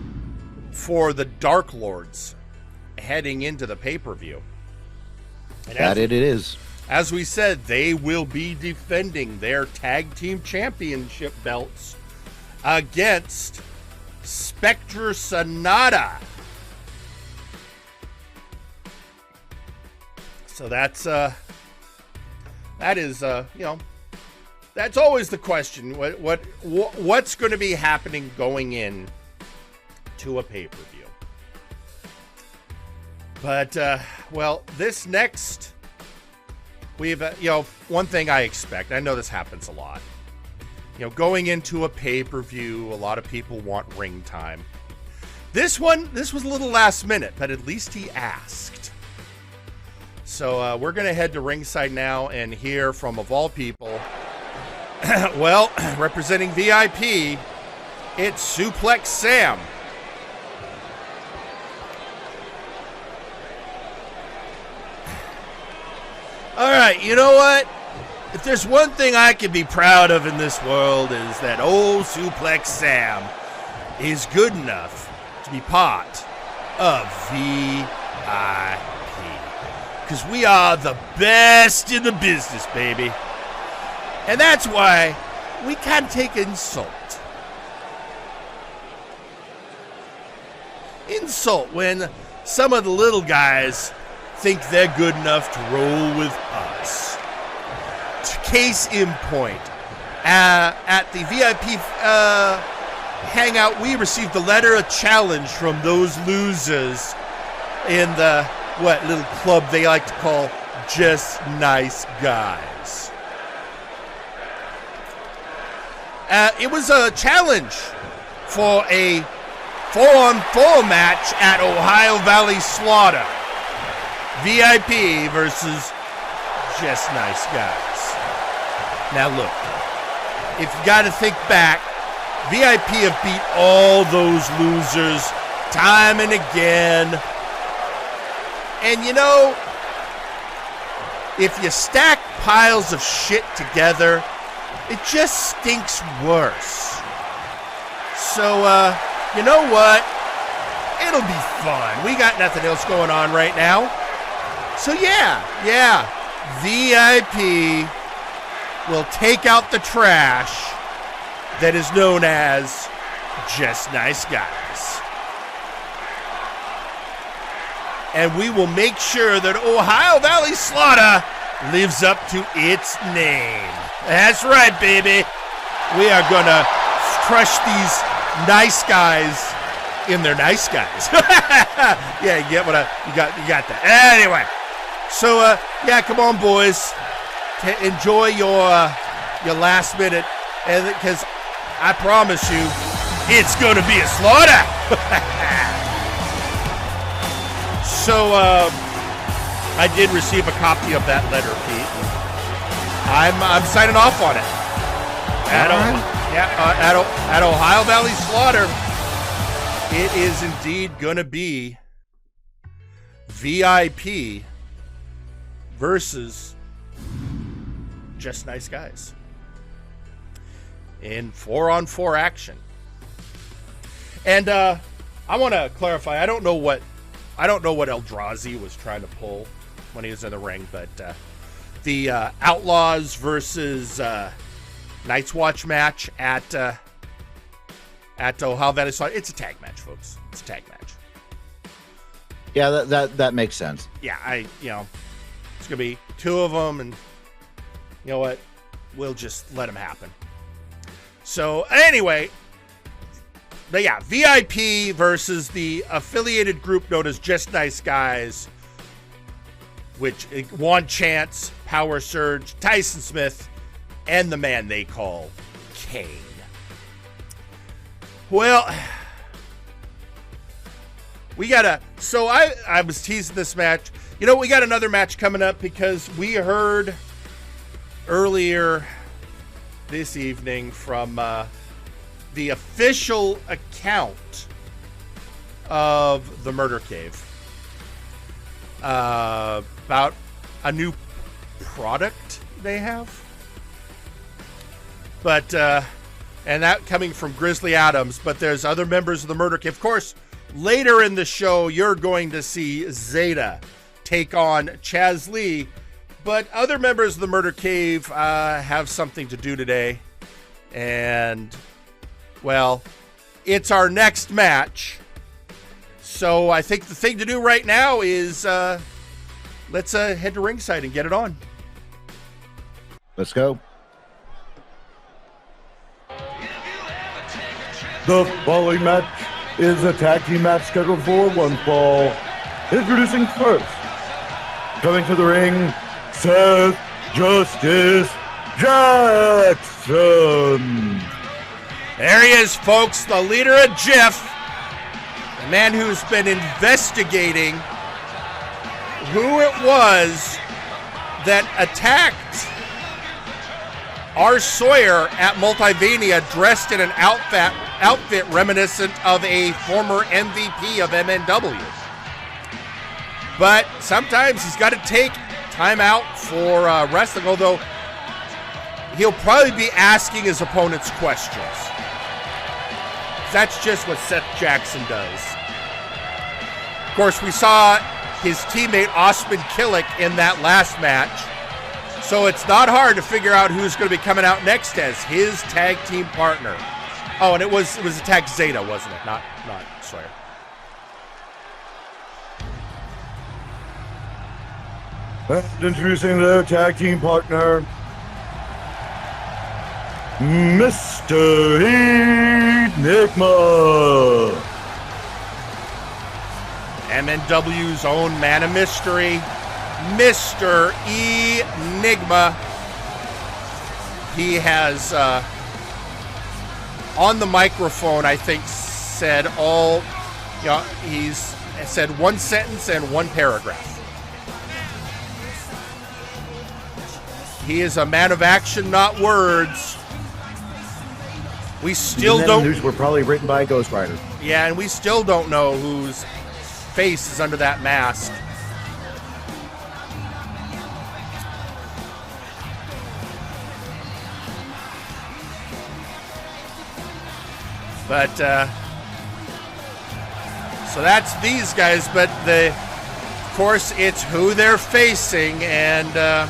for the Dark Lords heading into the pay-per-view. And That it is. as we said, they will be defending their tag team championship belts against Spectre Sonata. So that is that's always the question. What's going to be happening going in to a pay-per-view? But well, this next, we've one thing I expect. I know this happens a lot. Going into a pay-per-view, a lot of people want ring time. This was a little last minute, but at least he asked. So we're going to head to ringside now and hear from, of all people, well, representing VIP, it's Suplex Sam. All right, you know what? If there's one thing I can be proud of in this world is that old Suplex Sam is good enough to be part of VIP. Because we are the best in the business, baby. And that's why we can't take insult. Insult when some of the little guys think they're good enough to roll with us. Case in point, at the VIP hangout, we received a letter of challenge from those losers in the little club they like to call Just Nice Guys. It was a challenge for a 4-on-4 match at Ohio Valley Slaughter. VIP versus Just Nice Guys. Now look, if you got to think back, VIP have beat all those losers time and again. And if you stack piles of shit together, it just stinks worse. So, you know what? It'll be fun. We got nothing else going on right now. So yeah, VIP will take out the trash that is known as Just Nice Guys. And we will make sure that Ohio Valley Slaughter lives up to its name. That's right, baby. We are gonna crush these nice guys in their nice guys. Yeah, you get what you got that. Anyway, so come on, boys, enjoy your last minute, and because I promise you, it's gonna be a slaughter. So I did receive a copy of that letter, Pete. I'm signing off on it. At Ohio Valley Slaughter, it is indeed going to be VIP versus Just Nice Guys in 4-on-4 action. And I want to clarify, I don't know what Eldrazi was trying to pull when he was in the ring, but the Outlaws versus Night's Watch match at Ohio Valley Slaughter, it's a tag match, folks. It's a tag match. Yeah, that makes sense. Yeah, it's gonna be two of them, and you know what? We'll just let them happen. So anyway, but yeah, VIP versus the affiliated group known as Just Nice Guys, which Juan Chance, Power Surge, Tyson Smith, and the man they call Kane. Well, we gotta. So I was teasing this match. You know, we got another match coming up because we heard earlier this evening from the official account of the Murder Cave about a new product they have. But, and that coming from Grizzly Adams, but there's other members of the Murder Cave. Of course, later in the show, you're going to see Zeta take on Chaz Lee, but other members of the Murder Cave have something to do today. And, well, it's our next match. So I think the thing to do right now is let's head to ringside and get it on. Let's go. The following match is a tag team match scheduled for one fall. Introducing first, coming to the ring, Seth Justice Jackson. There he is, folks, the leader of Jeff, the man who's been investigating who it was that attacked R. Sawyer at Multivania dressed in an outfit reminiscent of a former MVP of MNW. But sometimes he's got to take time out for wrestling, although he'll probably be asking his opponents questions. That's just what Seth Jackson does. Of course, we saw his teammate Osman Kilik in that last match. So it's not hard to figure out who's going to be coming out next as his tag team partner. Oh, and it was attack Zeta, wasn't it? Not Sawyer. And introducing their tag team partner, Mr. Enigma. MNW's own man of mystery, Mr. Enigma. He has, on the microphone, I think, said he's said one sentence and one paragraph. He is a man of action, not words. We still don't. News were probably written by a Ghost Rider. Yeah, and we still don't know whose face is under that mask. But so that's these guys. But of course, it's who they're facing, and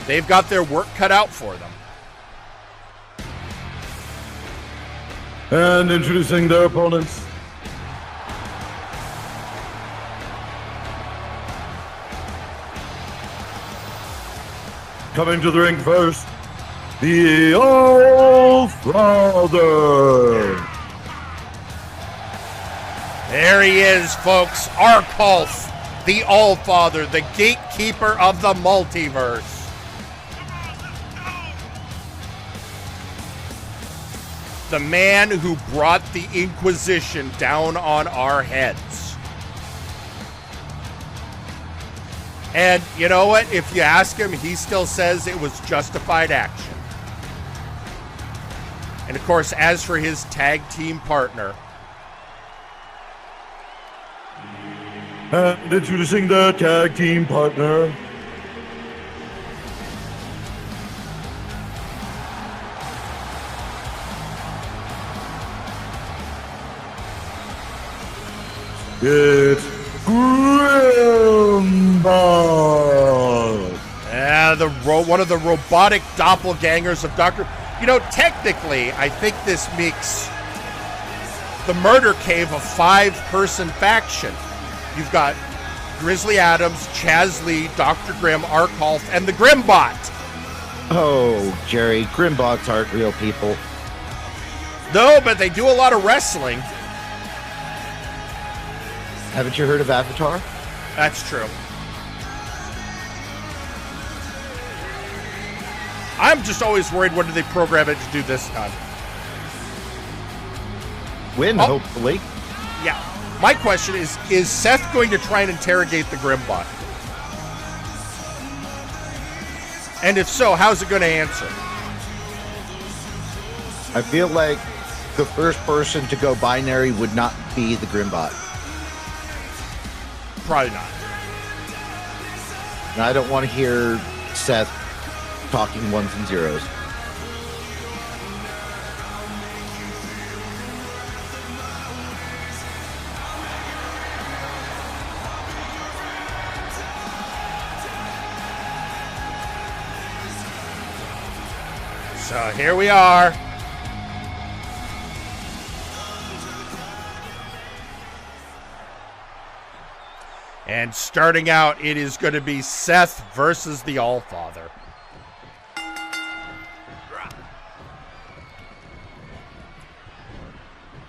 they've got their work cut out for them. And introducing their opponents, coming to the ring first, the All-Father. There he is, folks. Arkulf, the All-Father, the gatekeeper of the multiverse. The man who brought the Inquisition down on our heads. And you know what? If you ask him, he still says it was justified action. And of course, as for his tag team partner, And introducing the tag team partner. It's Grimm. One of the robotic doppelgangers of Dr. You know, technically, I think this makes the Murder Cave a 5-person faction. You've got Grizzly Adams, Chaz Lee, Dr. Grimm, Arkolf, and the Grimbot. Oh, Jerry, Grimbots aren't real people. No, but they do a lot of wrestling. Haven't you heard of Avatar? That's true. I'm just always worried, what do they program it to do this time? Win, hopefully. Yeah. My question is Seth going to try and interrogate the Grimbot? And if so, how's it going to answer? I feel like the first person to go binary would not be the Grimbot. Probably not. And I don't want to hear Seth talking ones and zeros. So here we are. And starting out, it is going to be Seth versus the Allfather.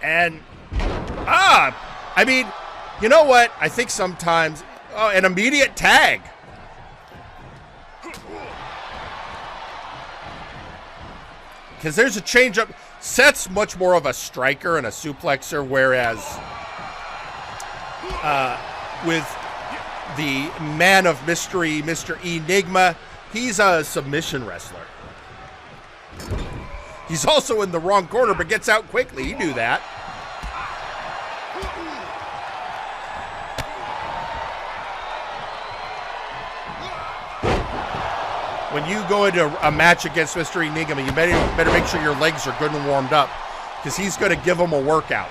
And, I mean, you know what? I think sometimes, an immediate tag. Because there's a change up. Seth's much more of a striker and a suplexer, whereas with the man of mystery, Mr. Enigma, he's a submission wrestler. He's also in the wrong corner, but gets out quickly. He knew that. When you go into a match against Mr. Enigma, you better make sure your legs are good and warmed up, because he's going to give them a workout.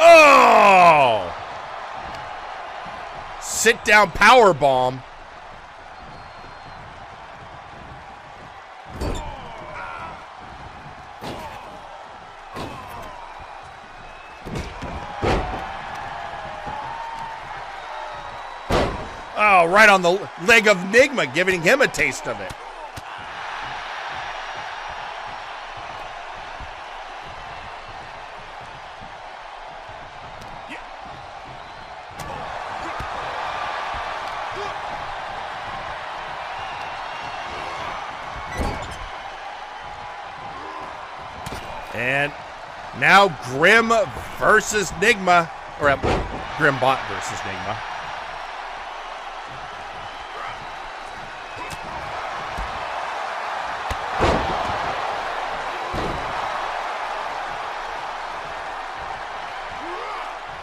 Oh! Sit down power bomb. Oh, right on the leg of Enigma, giving him a taste of it. And now Grimm versus Enigma, or Grimbot versus Enigma.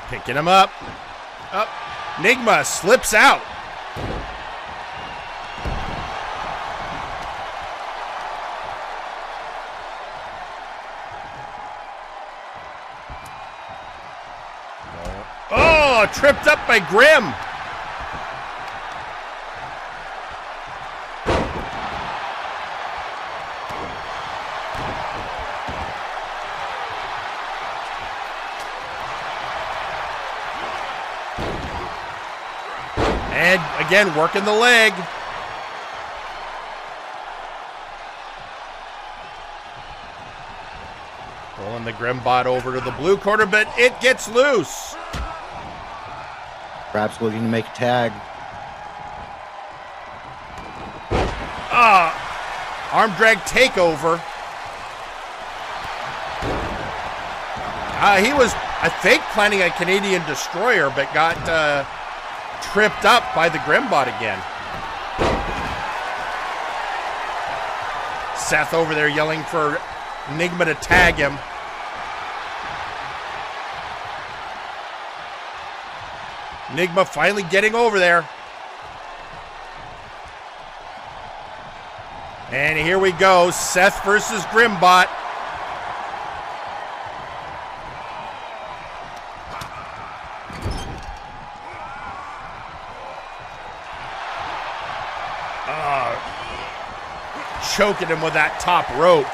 Picking him up. Up. Enigma slips out. Oh, tripped up by Grimm. And again, working the leg. Pulling the Grimbot over to the blue corner, but it gets loose. Perhaps looking to make a tag. Arm drag takeover. He was I think planning a Canadian destroyer, but got tripped up by the Grimbot again. Seth over there yelling for Enigma to tag him. Enigma finally getting over there. And here we go, Seth versus Grimbot. Choking him with that top rope.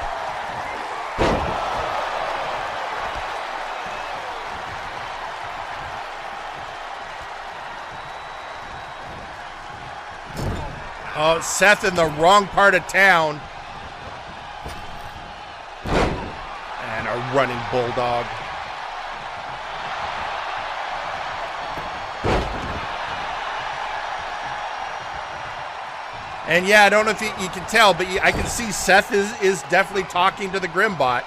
Oh, Seth in the wrong part of town. And a running bulldog. And yeah, I don't know if you can tell, but I can see Seth is definitely talking to the Grimbot.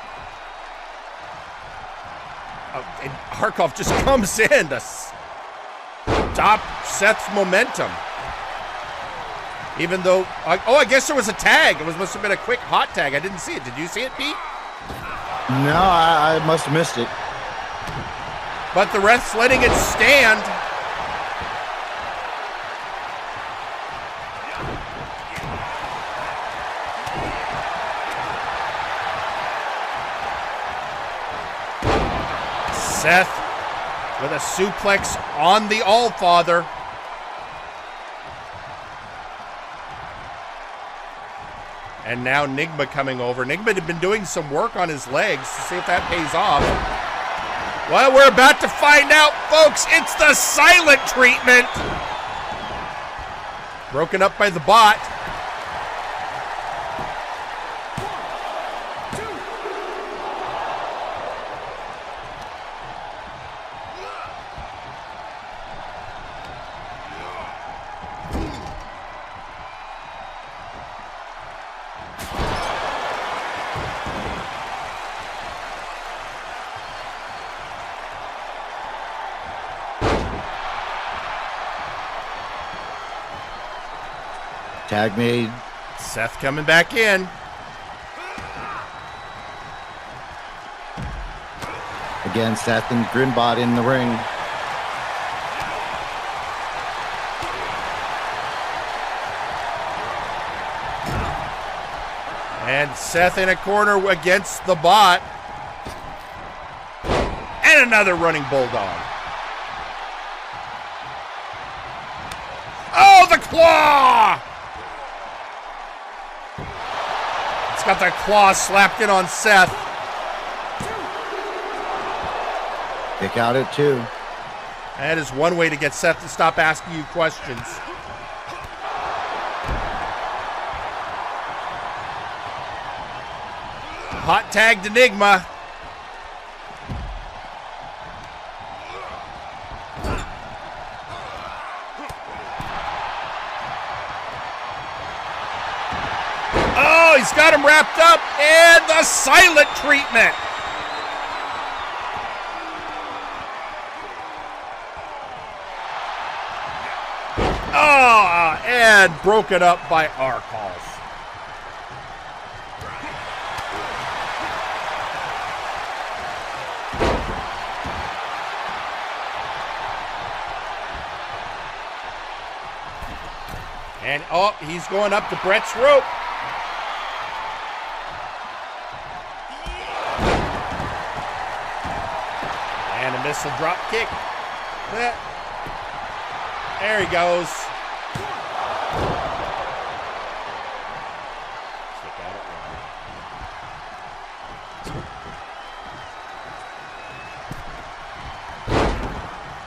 And Markov just comes in to stop Seth's momentum. Even though, oh, I guess there was a tag. It must have been a quick hot tag. I didn't see it. Did you see it, Pete? No, I must have missed it. But the ref's letting it stand. Seth with a suplex on the Allfather. And now Nigma coming over. Nigma had been doing some work on his legs to see if that pays off. Well, we're about to find out, folks. It's the silent treatment. Broken up by the bot. Tag made. Seth coming back in. Again, Seth and Grimbot in the ring. And Seth in a corner against the bot. And another running bulldog. Oh, the claw! It's got that claw slapped in on Seth. Kick out at 2. That is one way to get Seth to stop asking you questions. Hot tagged Enigma. Oh, he's got him wrapped up, and the silent treatment. Oh, and broken up by Arcalls. And oh, he's going up to Brett's rope. And a missile drop kick. There he goes.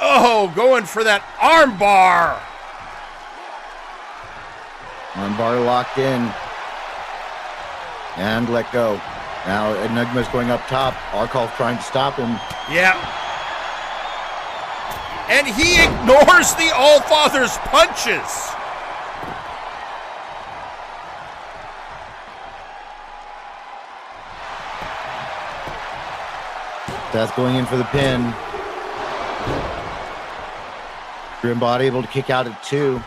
Oh, going for that arm bar. Arm bar locked in. And let go. Now Enigma's going up top. Arcalls trying to stop him. Yeah. And he ignores the Allfather's punches. Seth going in for the pin. Grimbot able to kick out at 2.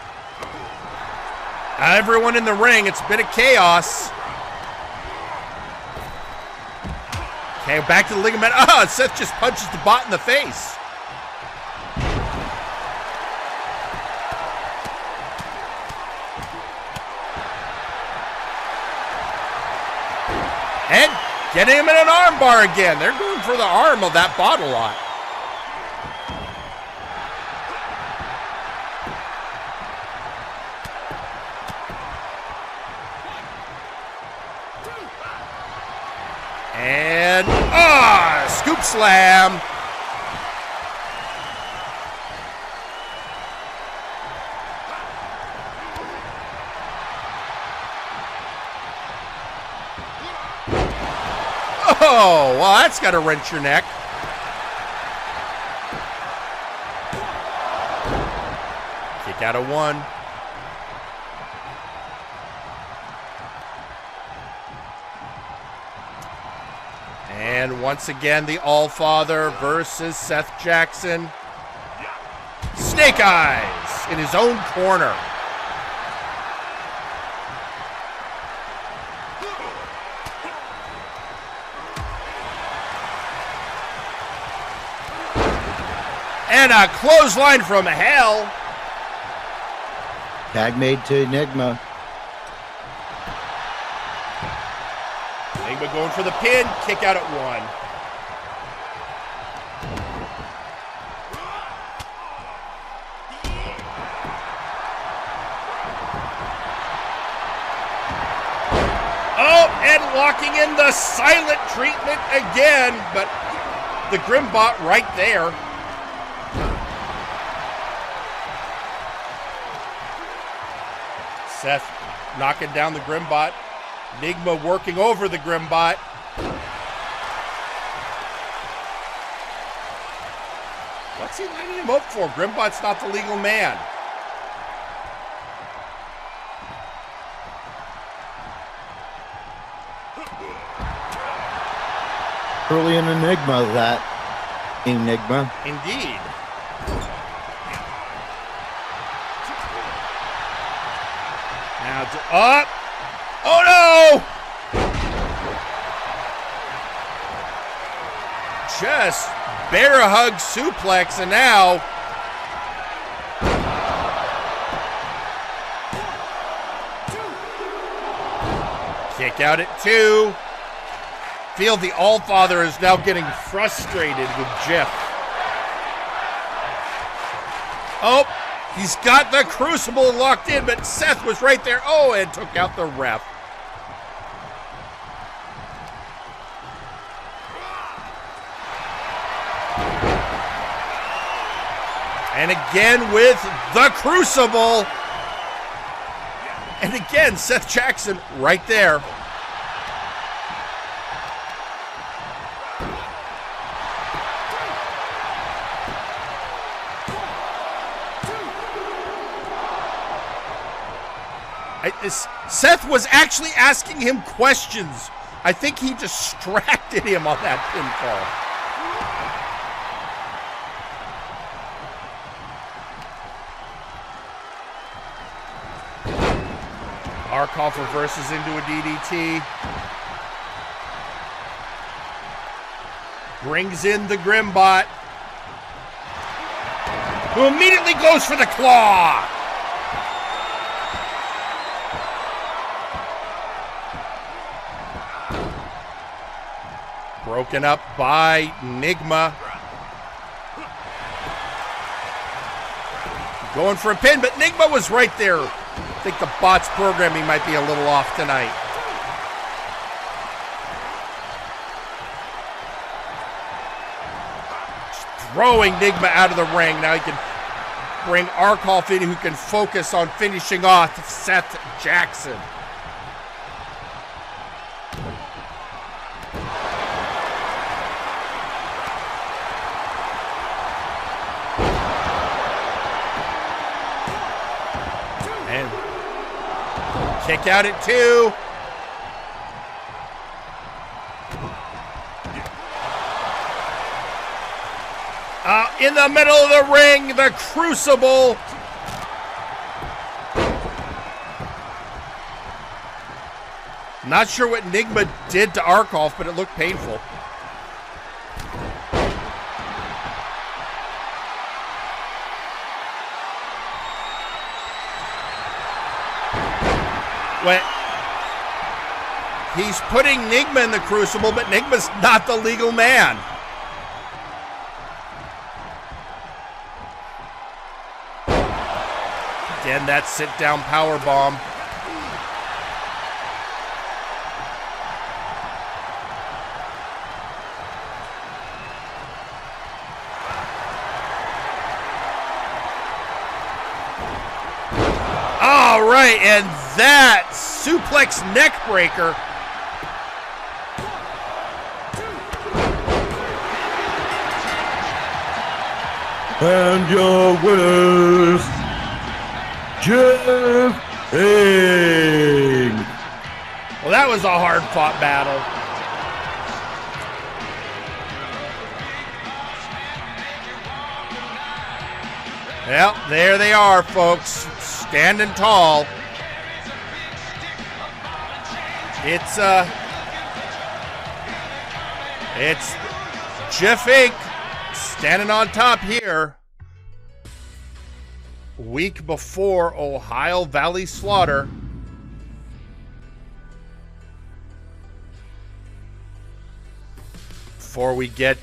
Everyone in the ring. It's a bit of chaos. Okay, back to the ligament. Seth just punches the bot in the face. And getting him in an arm bar again. They're going for the arm of that bot a lot. And, scoop slam. Oh, well, that's got to wrench your neck. Kick out of 1. And once again, the Allfather versus Seth Jackson. Snake Eyes in his own corner. And a clothesline from hell. Tag made to Enigma. Enigma going for the pin. Kick out at 1. Oh, and locking in the silent treatment again. But the Grimbot right there. Seth knocking down the Grimbot. Enigma working over the Grimbot. What's he lining him up for? Grimbot's not the legal man. Early in Enigma, that Enigma. Indeed. Now up. Oh no! Just bear hug suplex, and now kick out at 2. Feel the Allfather is now getting frustrated with Jeff. Oh, he's got the Crucible locked in, but Seth was right there. Oh, and took out the ref. And again with the Crucible. And again, Seth Jackson right there. Seth was actually asking him questions. I think he distracted him on that pinfall. Markov reverses into a DDT. Brings in the Grimbot, who immediately goes for the claw. Broken up by Enigma. Going for a pin, but Enigma was right there. I think the bot's programming might be a little off tonight. Just throwing Enigma out of the ring. Now he can bring Arkoff in, who can focus on finishing off Seth Jackson. Kick out at 2. in the middle of the ring, the Crucible. Not sure what Enigma did to Arkoff, but it looked painful. When he's putting Enigma in the Crucible, but Enigma's not the legal man. Again, that sit-down power bomb. All right, and that suplex neck breaker. And your winners, Jhake. Well, that was a hard-fought battle. Well, there they are, folks, standing tall. It's Jhake standing on top here. Week before Ohio Valley Slaughter. Before we get,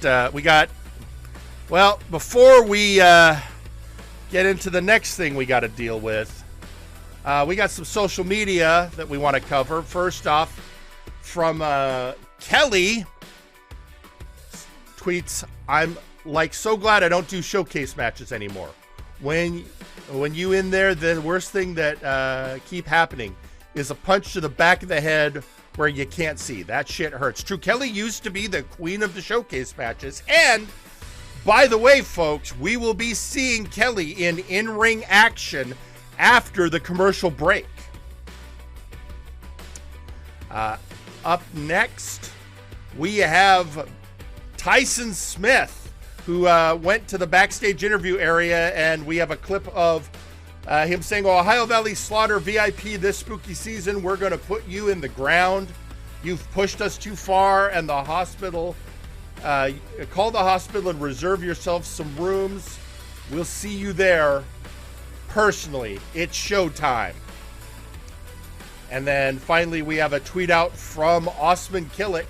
before we get into the next thing we got to deal with, we got some social media that we want to cover. First off, from Kelly tweets, "I'm like so glad I don't do showcase matches anymore. When you in there, the worst thing that keep happening is a punch to the back of the head where you can't see. That shit hurts." True, Kelly used to be the queen of the showcase matches. And by the way, folks, we will be seeing Kelly in-ring action after the commercial break. Up next, we have Tyson Smith, who went to the backstage interview area, and we have a clip of him saying, "Ohio Valley Slaughter VIP this spooky season, we're going to put you in the ground. You've pushed us too far, and the hospital, call the hospital and reserve yourself some rooms. We'll see you there personally. It's showtime." And then finally, we have a tweet out from Osman Kilik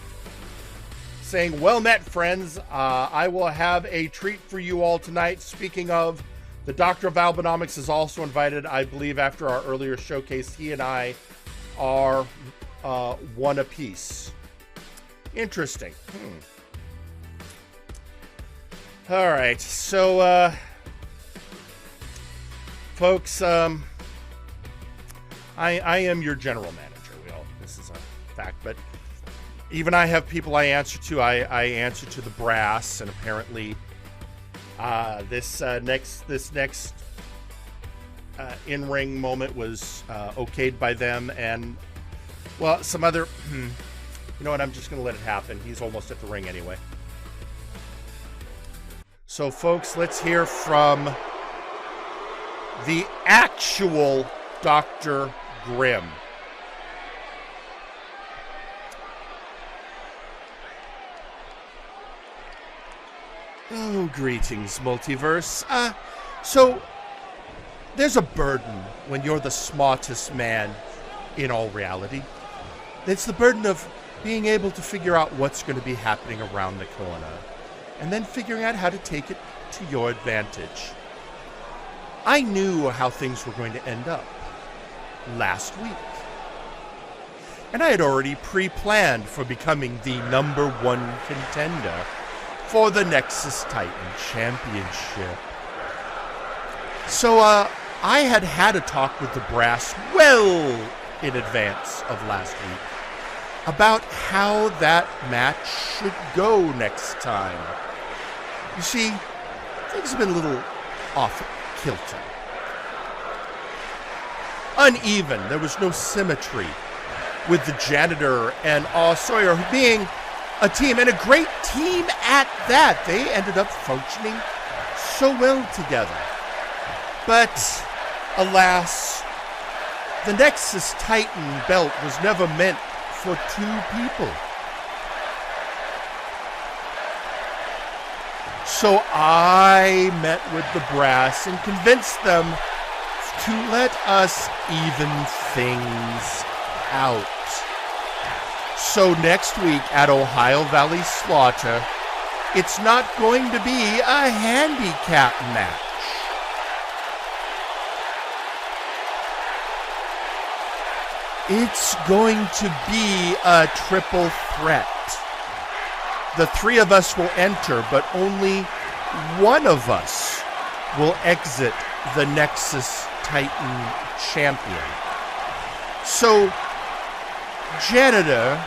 saying, "Well met, friends. I will have a treat for you all tonight. Speaking of, the Doctor of Albinomics is also invited. I believe after our earlier showcase, he and I are one apiece." Interesting. All right. So, folks, I am your general manager. This is a fact, but even I have people I answer to. I answer to the brass, and apparently, this next in-ring moment was okayed by them, and well, some other. You know what? I'm just going to let it happen. He's almost at the ring anyway. So, folks, let's hear from the actual Dr. Grimm. Oh, greetings, Multiverse. So, there's a burden when you're the smartest man in all reality. It's the burden of being able to figure out what's going to be happening around the corner, and then figuring out how to take it to your advantage. I knew how things were going to end up last week, and I had already pre-planned for becoming the #1 contender for the Nexus Titan Championship. So, I had a talk with the brass well in advance of last week about how that match should go next time. You see, things have been a little off kilter. Uneven. There was no symmetry with the janitor and Sawyer being a team, and a great team at that. They ended up functioning so well together. But, alas, the Nexus Titan belt was never meant for two people. So I met with the brass and convinced them to let us even things out. So next week at Ohio Valley Slaughter, it's not going to be a handicap match. It's going to be a triple threat. The three of us will enter, but only one of us will exit the Nexus Titan champion. So, Janitor,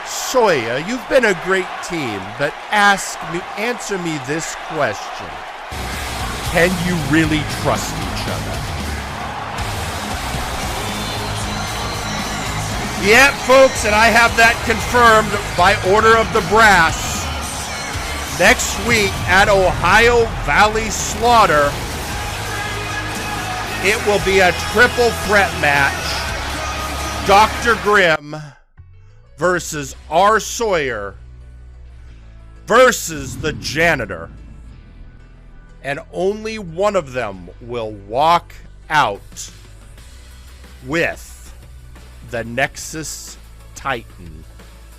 Sawyer, you've been a great team, but answer me this question. Can you really trust each other? Yeah, folks, and I have that confirmed by order of the brass. Next week at Ohio Valley Slaughter, it will be a triple threat match. Dr. Grimm versus R. Sawyer versus the Janitor. And only one of them will walk out with the Nexus Titan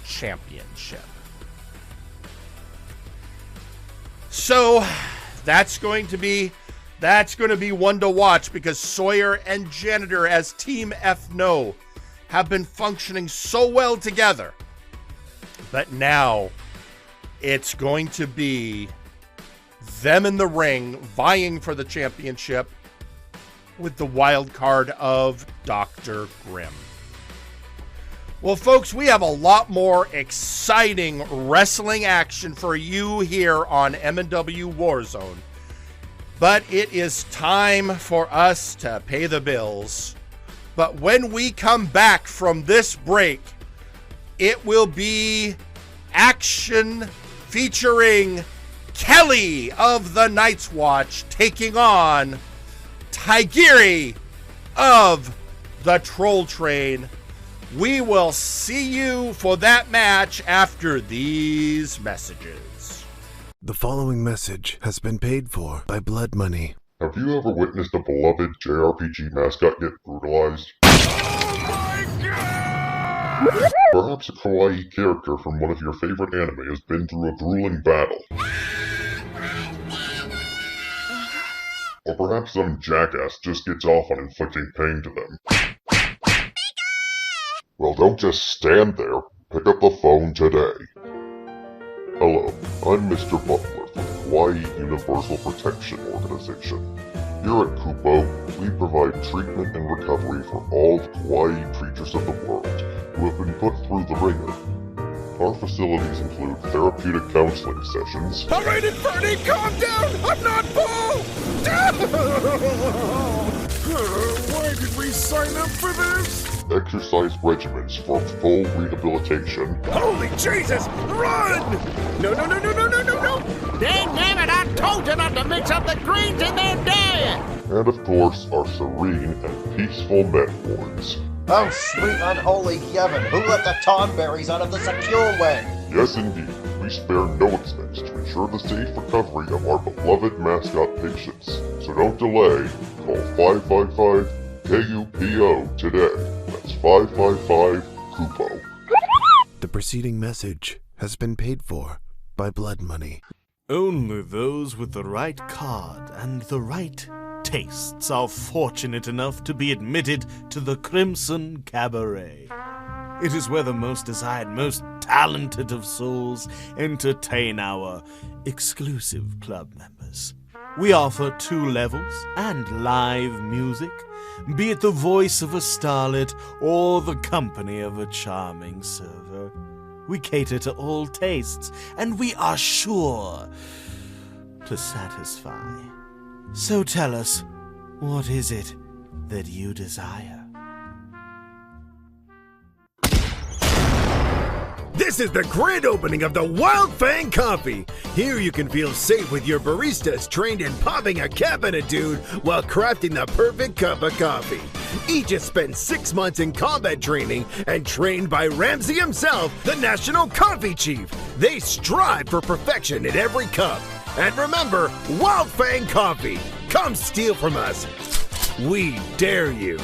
Championship. So that's going to be one to watch, because Sawyer and Janitor, as Team F-No, have been functioning so well together. But now it's going to be them in the ring vying for the championship with the wild card of Dr. Grimm. Well, folks, we have a lot more exciting wrestling action for you here on MNW Warzone. But it is time for us to pay the bills. But when we come back from this break, it will be action featuring Kelly of the Night's Watch taking on Tigeri of the Troll Train. We will see you for that match after these messages. The following message has been paid for by blood money. Have you ever witnessed a beloved JRPG mascot get brutalized? Oh my god! Perhaps a kawaii character from one of your favorite anime has been through a grueling battle. Or perhaps some jackass just gets off on inflicting pain to them. Well, don't just stand there. Pick up the phone today. Hello, I'm Mr. Butler from the Kawaii Universal Protection Organization. Here at Kupo, we provide treatment and recovery for all kawaii creatures of the world who have been put through the ringer. Our facilities include therapeutic counseling sessions. Alright, Inferni, calm down! I'm not Paul! Why did we sign up for this? Exercise regimens for full rehabilitation. Holy Jesus! Run! No! Damn it, I told you not to mix up the greens in their diet! And of course, our serene and peaceful med wards. Oh, sweet unholy heaven, who let the Tonberries out of the secure way? Yes, indeed, we spare no expense to ensure the safe recovery of our beloved mascot patients. So don't delay, call 555-KUPO today. That's 555-KUPO. The preceding message has been paid for by blood money. Only those with the right card and the right tastes are fortunate enough to be admitted to the Crimson Cabaret. It is where the most desired, most talented of souls entertain our exclusive club members. We offer 2 levels and live music, be it the voice of a starlet or the company of a charming server. We cater to all tastes, and we are sure to satisfy. So tell us, what is it that you desire? This is the grand opening of the Wild Fang Coffee. Here you can feel safe with your baristas trained in popping a cap in a dude while crafting the perfect cup of coffee. Each has spent 6 months in combat training and trained by Ramsey himself, the National Coffee Chief. They strive for perfection in every cup. And remember, Wild Fang Coffee. Come steal from us. We dare you.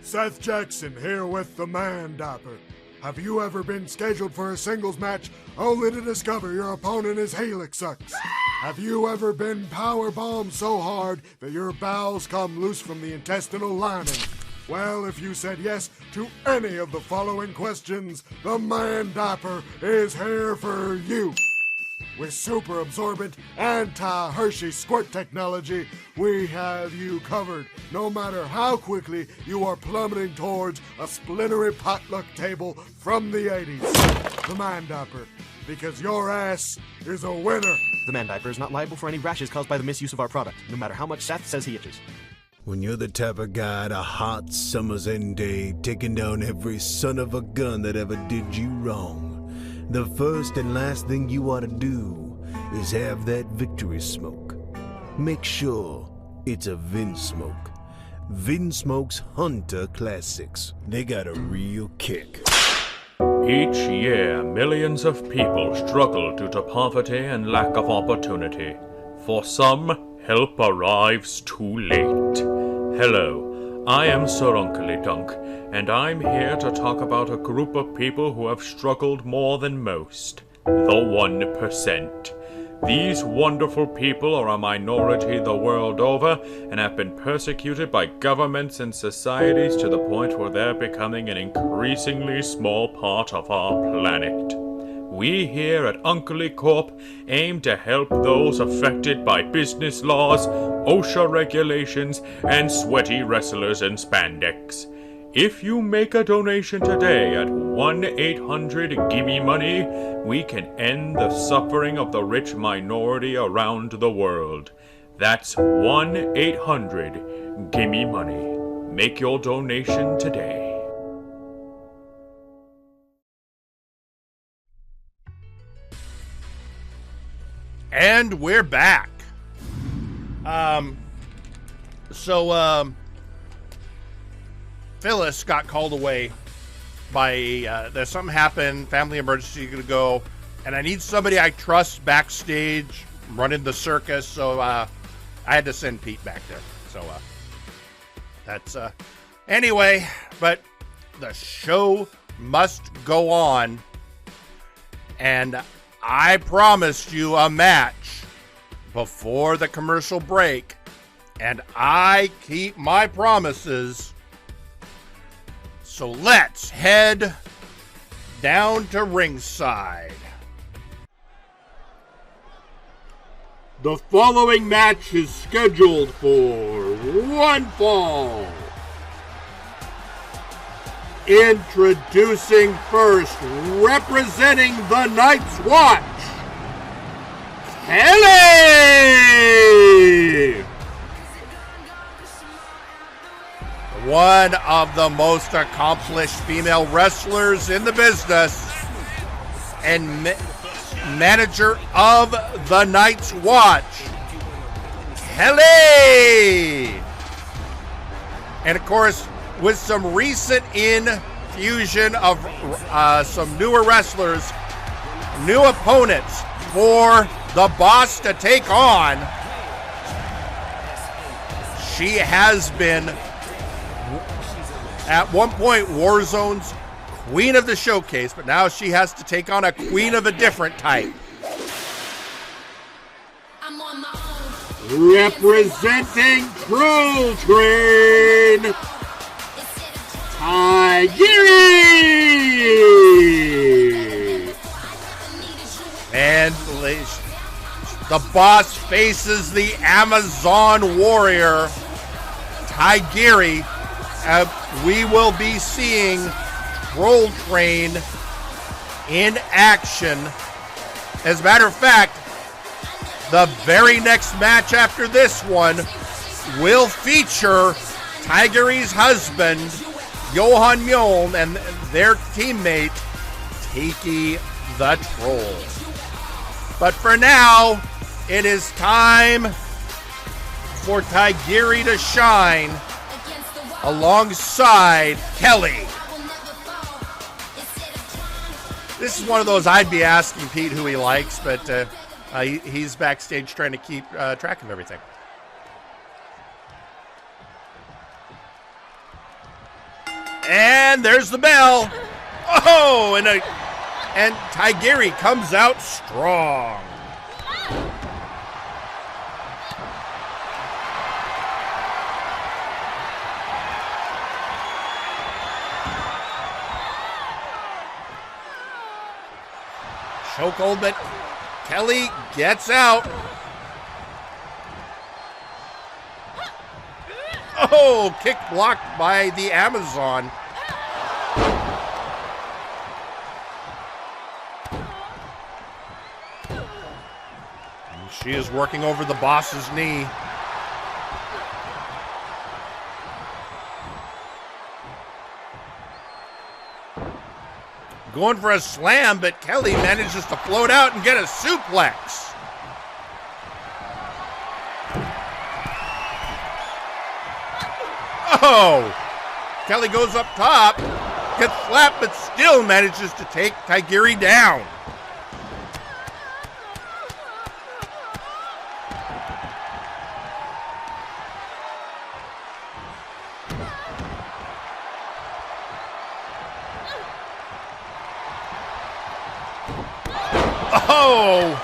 Seth Jackson here with the Man Dapper. Have you ever been scheduled for a singles match only to discover your opponent is Helix sucks? Have you ever been powerbombed so hard that your bowels come loose from the intestinal lining? Well, if you said yes to any of the following questions, the Man Dapper is here for you. With super absorbent anti-Hershey squirt technology, we have you covered, no matter how quickly you are plummeting towards a splintery potluck table from the 80s. The Man Dapper, because your ass is a winner. The Man Diaper is not liable for any rashes caused by the misuse of our product, no matter how much Seth says he itches. When you're the type of guy on a hot summer's end day, taking down every son of a gun that ever did you wrong, the first and last thing you ought to do is have that victory smoke. Make sure it's a Vin Smoke. Vin Smoke's Hunter Classics. They got a real kick. Each year, millions of people struggle due to poverty and lack of opportunity. For some, help arrives too late. Hello, I am Sir Uncle Dunk, and I'm here to talk about a group of people who have struggled more than most. The 1%. These wonderful people are a minority the world over and have been persecuted by governments and societies to the point where they're becoming an increasingly small part of our planet. We here at Uncle Corp aim to help those affected by business laws, OSHA regulations, and sweaty wrestlers in spandex. If you make a donation today at 1-800-GIMME-MONEY, we can end the suffering of the rich minority around the world. That's 1-800-GIMME-MONEY. Make your donation today. And we're back. Phyllis got called away by, there's something happened, family emergency, gonna go, and I need somebody I trust backstage, running the circus, so I had to send Pete back there. So that's, anyway, but the show must go on, and I promised you a match before the commercial break, and I keep my promises. So let's head down to ringside. The following match is scheduled for one fall. Introducing first, representing the Night's Watch, Kilik! One of the most accomplished female wrestlers in the business and manager of the Night's Watch, Kilik! And of course, with some recent infusion of some newer wrestlers, new opponents for the boss to take on, she has been at one point Warzone's queen of the showcase, but now she has to take on a queen of a different type. Representing Troll Train, Tigeri! And the boss faces the Amazon warrior, Tigeri. We will be seeing Troll Train in action. As a matter of fact, the very next match after this one will feature Tigeri's husband, Johan Mjoln, and their teammate, Tiki the Troll. But for now, it is time for Tigeri to shine alongside Kelly. This is one of those I'd be asking Pete who he likes, but he's backstage trying to keep track of everything. And there's the bell. Oh, and Tigeri comes out strong. Chokehold, but Kelly gets out. Oh, kick blocked by the Amazon. And she is working over the boss's knee. Going for a slam, but Kelly manages to float out and get a suplex. Oh! Kelly goes up top, gets slapped, but still manages to take Tigeri down. Oh!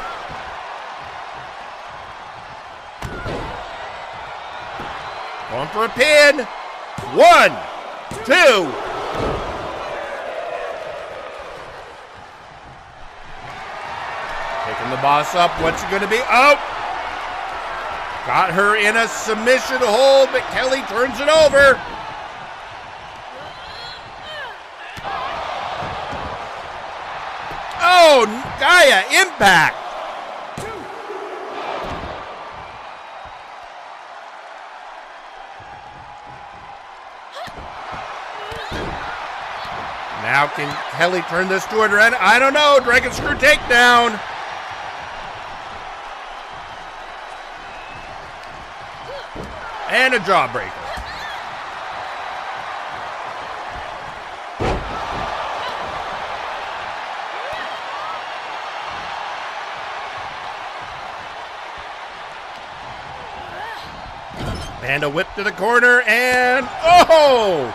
Going for a pin. 1, 2. Taking the boss up. What's it going to be? Oh! Got her in a submission hold, but Kelly turns it over. Oh, Gaia, impact. Now can Kelly turn this to a dread? I don't know. Dragon Screw takedown. And a jawbreaker. And a whip to the corner, and oh!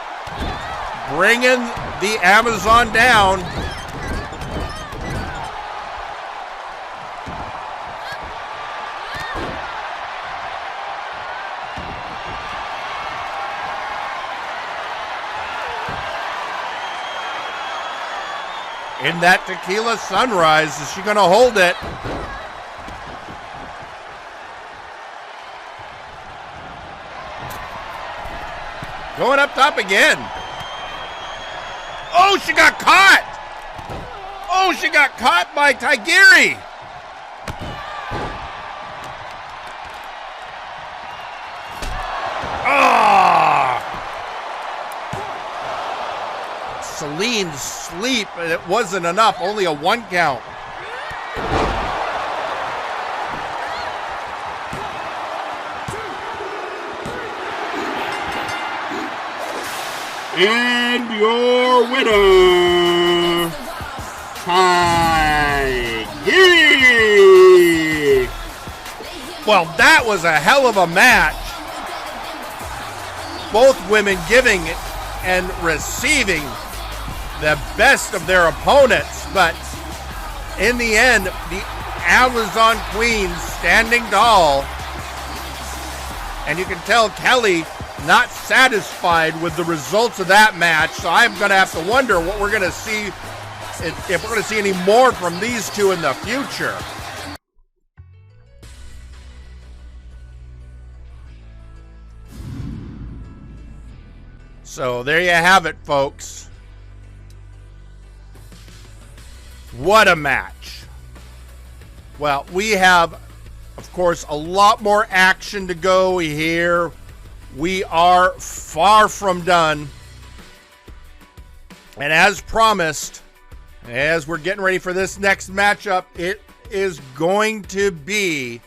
Bringing the Amazon down. In that tequila sunrise, is she going to hold it? Going up top again. Oh, she got caught. Oh, she got caught by Tigeri. Ah! Celine's sleep, and it wasn't enough. Only a 1 count. And your winner, Tigeri. Well, that was a hell of a match. Both women giving and receiving the best of their opponents, but in the end, the Amazon Queen standing tall. And you can tell Kelly not satisfied with the results of that match, so I'm going to have to wonder what we're going to see, if we're going to see any more from these two in the future. So there you have it, folks. What a match. Well, we have, of course, a lot more action to go here. We are far from done. And as promised, as we're getting ready for this next matchup, it is going to be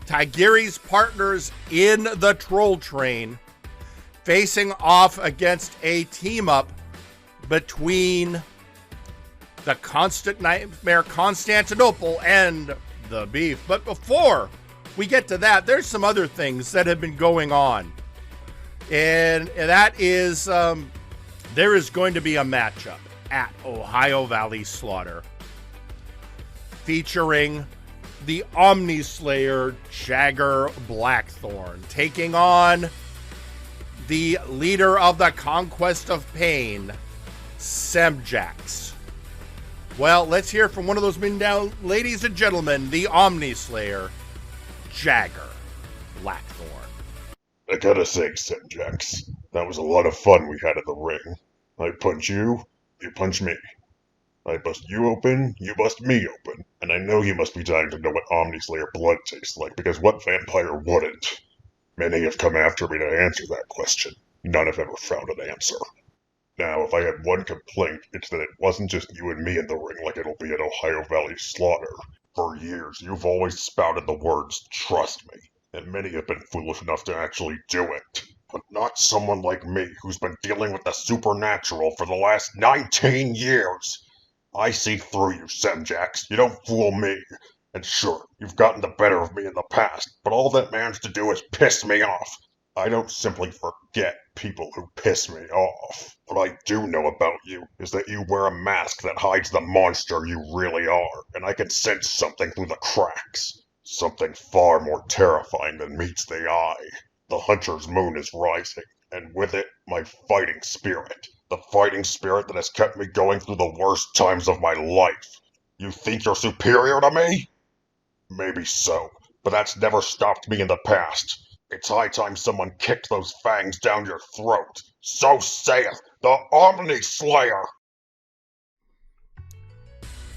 Tigeri's partners in the Troll Train facing off against a team-up between the Constant Nightmare Constantinople and the Beef. But before we get to that, there's some other things that have been going on. And that is, there is going to be a matchup at Ohio Valley Slaughter featuring the Omni Slayer Jagger Blackthorn taking on the leader of the Conquest of Pain, Semjax. Well, let's hear from one of those men down, ladies and gentlemen, the Omni Slayer Jagger Blackthorn. I gotta say, Semjax, that was a lot of fun we had in the ring. I punch you, you punch me. I bust you open, you bust me open. And I know you must be dying to know what Omni Slayer blood tastes like, because what vampire wouldn't? Many have come after me to answer that question. None have ever found an answer. Now, if I had one complaint, it's that it wasn't just you and me in the ring like it'll be at Ohio Valley Slaughter. For years, you've always spouted the words, trust me, and many have been foolish enough to actually do it. But not someone like me, who's been dealing with the supernatural for the last 19 years. I see through you, Semjax. You don't fool me. And sure, you've gotten the better of me in the past, but all that managed to do is piss me off. I don't simply forget people who piss me off. What I do know about you is that you wear a mask that hides the monster you really are, and I can sense something through the cracks. Something far more terrifying than meets the eye. The Hunter's Moon is rising, and with it, my fighting spirit. The fighting spirit that has kept me going through the worst times of my life. You think you're superior to me? Maybe so, but that's never stopped me in the past. It's high time someone kicked those fangs down your throat. So saith the Omni Slayer!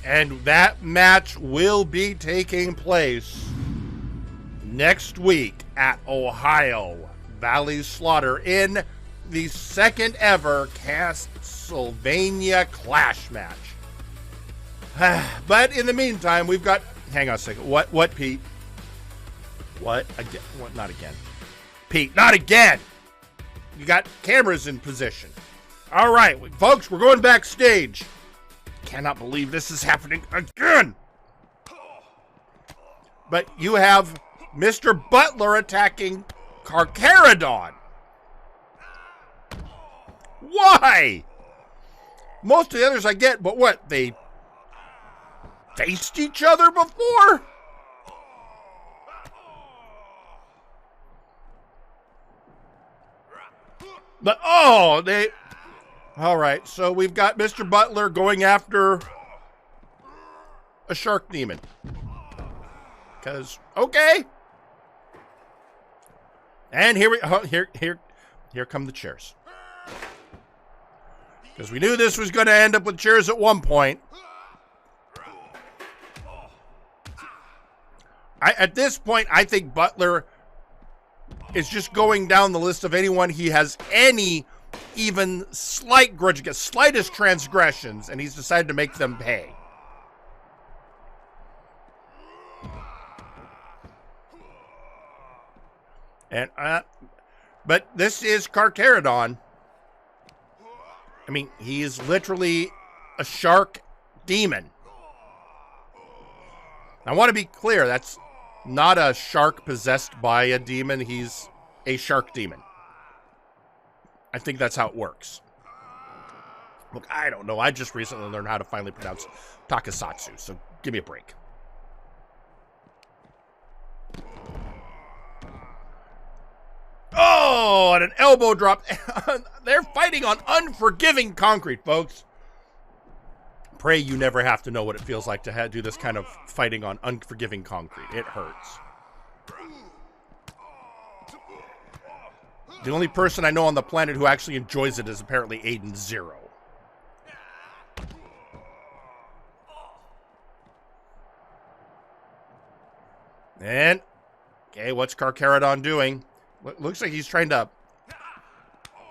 And that match will be taking place next week at Ohio Valley Slaughter in the second ever Castlevania Clash match. But in the meantime, we've got... Hang on a second. What, Pete? What? Again? What? Not again. Pete, not again! You got cameras in position. All right, folks, we're going backstage. Cannot believe this is happening again! But you have Mr. Butler attacking Charcaradon. Why? Most of the others I get, but what? They faced each other before? But, oh, they... All right, so we've got Mr. Butler going after a shark demon. Because, okay. And here come the chairs. Because we knew this was going to end up with chairs at one point. At this point, I think Butler is just going down the list of anyone he has any even slight grudge against, slightest transgressions, and he's decided to make them pay. And but this is Charcaradon. I mean, he is literally a shark demon. I want to be clear, that's not a shark possessed by a demon. He's a shark demon. I think that's how it works. Look, I don't know. I just recently learned how to finally pronounce Takasatsu, so give me a break. Oh, and an elbow drop. They're fighting on unforgiving concrete, folks. Pray you never have to know what it feels like to do this kind of fighting on unforgiving concrete. It hurts. The only person I know on the planet who actually enjoys it is apparently Aiden Zero. And, okay, what's Charcaradon doing? Looks like he's trying to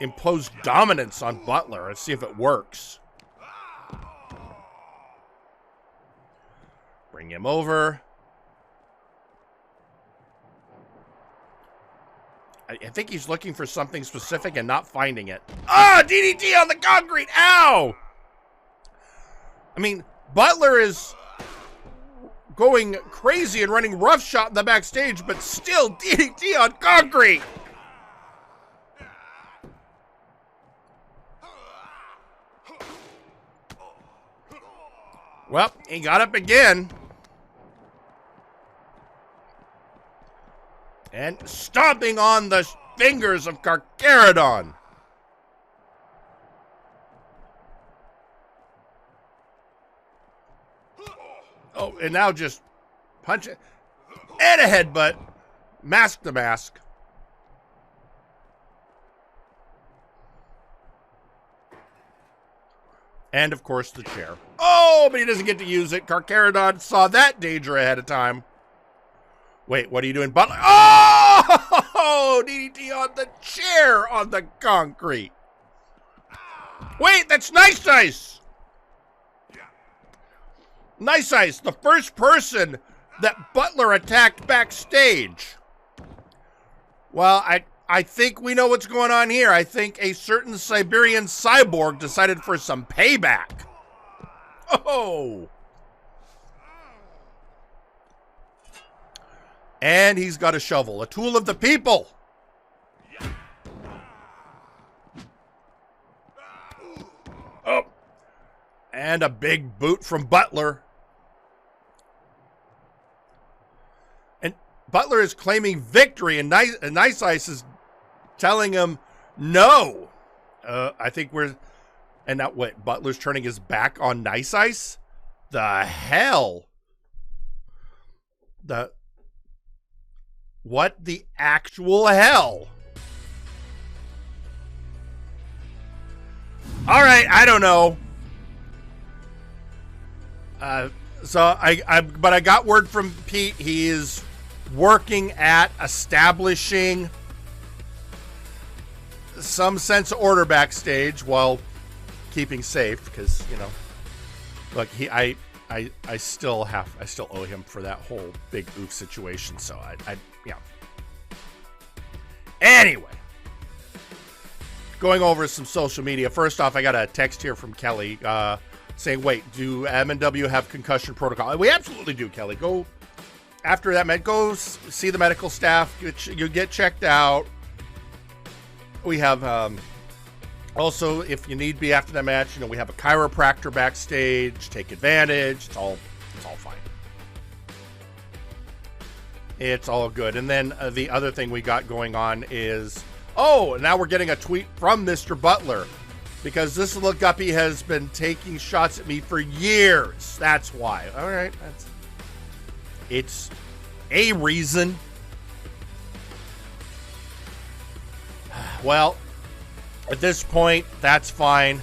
impose dominance on Butler. Let's see if it works. Bring him over. I think he's looking for something specific and not finding it. Ah, DDT on the concrete. Ow! I mean, Butler is going crazy and running roughshod in the backstage, but still DDT on concrete. Well, he got up again. And stomping on the fingers of Charcaradon. Oh, and now just punch it. And a headbutt. Mask to mask. And, of course, the chair. Oh, but he doesn't get to use it. Charcaradon saw that danger ahead of time. Wait, what are you doing, Butler? Oh! DDT on the chair on the concrete. Wait, that's Nice Ice! Nice Ice, the first person that Butler attacked backstage. Well, I think we know what's going on here. I think a certain Siberian cyborg decided for some payback. Oh! And he's got a shovel, a tool of the people. Oh. And a big boot from Butler. And Butler is claiming victory, and Nice Ice is telling him no. I think we're... And now what? Butler's turning his back on Nice Ice? The hell? What the actual hell? All right, I don't know. But I got word from Pete. He is working at establishing some sense of order backstage while keeping safe, because, you know, look, I still owe him for that whole big oof situation. So yeah. Anyway, going over some social media. First off, I got a text here from Kelly saying, "Wait, do MNW have concussion protocol?" We absolutely do, Kelly. Go after that, man. Go see the medical staff. You get checked out. We have also, if you need be after that match, you know, we have a chiropractor backstage. Take advantage. It's all fine. It's all good. And then the other thing we got going on is, oh, now we're getting a tweet from Mr. Butler, because this little guppy has been taking shots at me for years. That's why. All right. It's a reason. Well, at this point, that's fine.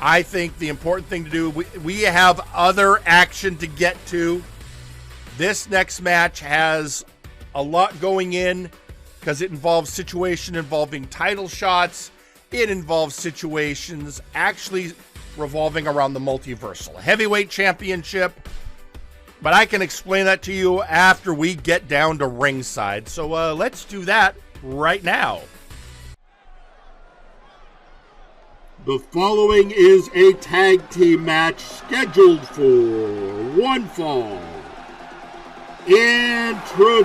I think the important thing to do, we have other action to get to. This next match has a lot going in because it involves situation involving title shots. It involves situations actually revolving around the Multiversal Heavyweight Championship. But I can explain that to you after we get down to ringside. So let's do that right now. The following is a tag team match scheduled for one fall. Introducing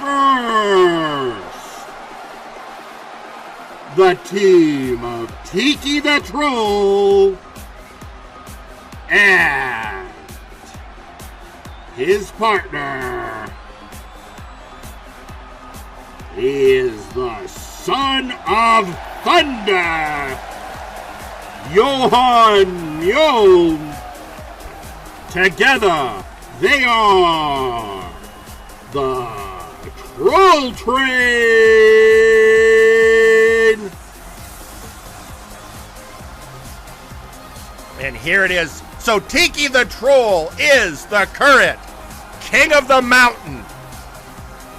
first, the team of Tiki the Troll and his partner is the Son of Thunder, Johan Yom. Together, they are the Troll Train. And here it is. So Tiki the Troll is the current King of the Mountain.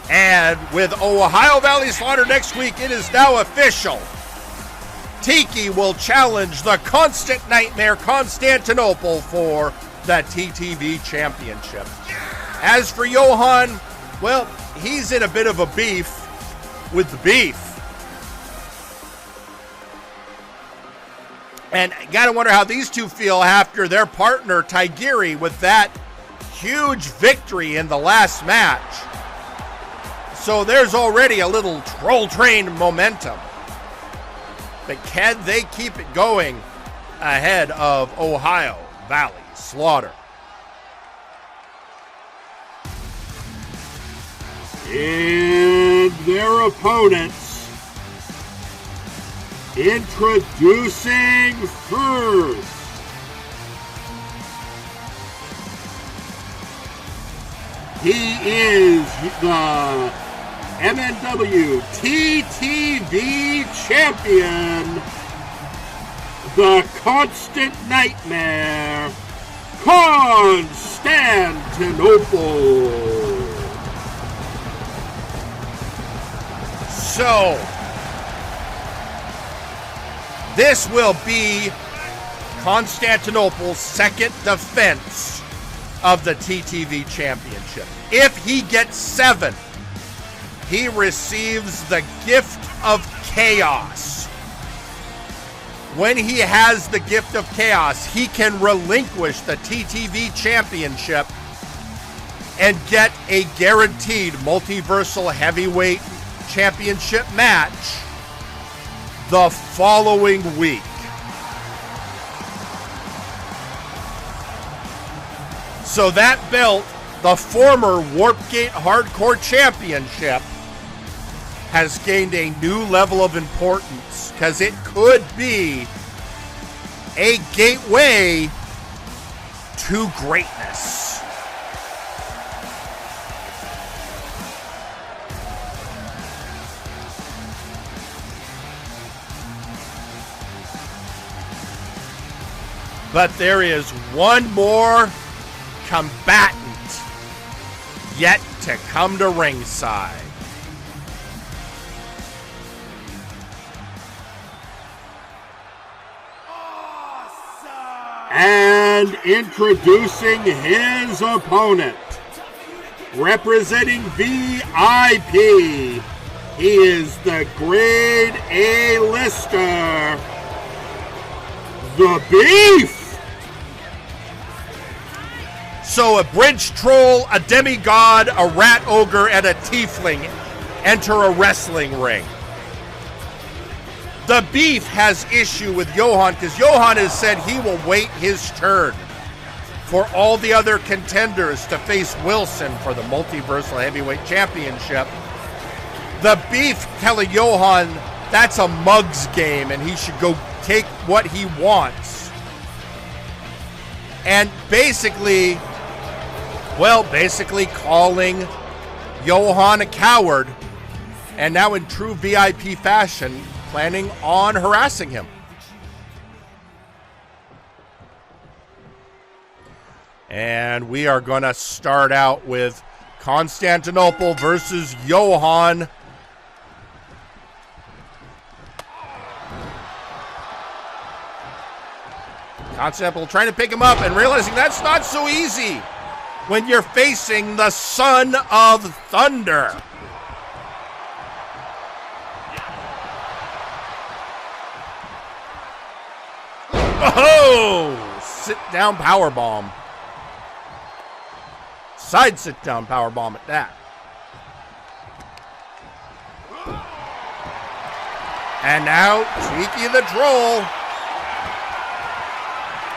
And with Ohio Valley Slaughter next week, it is now official. Tiki will challenge the Constant Nightmare Constantinople for the TTV Championship. As for Johan, well, he's in a bit of a beef with the beef. And gotta wonder how these two feel after their partner, Tigeri, with that huge victory in the last match. So there's already a little troll train momentum. But can they keep it going ahead of Ohio Valley Slaughter? And their opponents, introducing first, he is the MNW TTV champion, the Constant Nightmare, Constantinople. So, this will be Constantinople's second defense of the TTV Championship. If he gets 7, he receives the Gift of Chaos. When he has the Gift of Chaos, he can relinquish the TTV Championship and get a guaranteed Multiversal Heavyweight Championship match the following week. So that belt, the former Warpgate Hardcore Championship, has gained a new level of importance because it could be a gateway to greatness. But there is one more combatant yet to come to ringside. And introducing his opponent, representing VIP, he is the Grade A lister, the Beef. So a bridge troll, a demigod, a rat ogre, and a tiefling enter a wrestling ring. The Beef has issue with Johan because Johan has said he will wait his turn for all the other contenders to face Wilson for the Multiversal Heavyweight Championship. The Beef telling Johan that's a mug's game and he should go take what he wants. And basically calling Johan a coward, and now in true VIP fashion, planning on harassing him. And we are going to start out with Constantinople versus Johan. Constantinople trying to pick him up and realizing that's not so easy when you're facing the Son of Thunder. Oh! Sit down powerbomb. Side sit down powerbomb at that. And now Tiki the Troll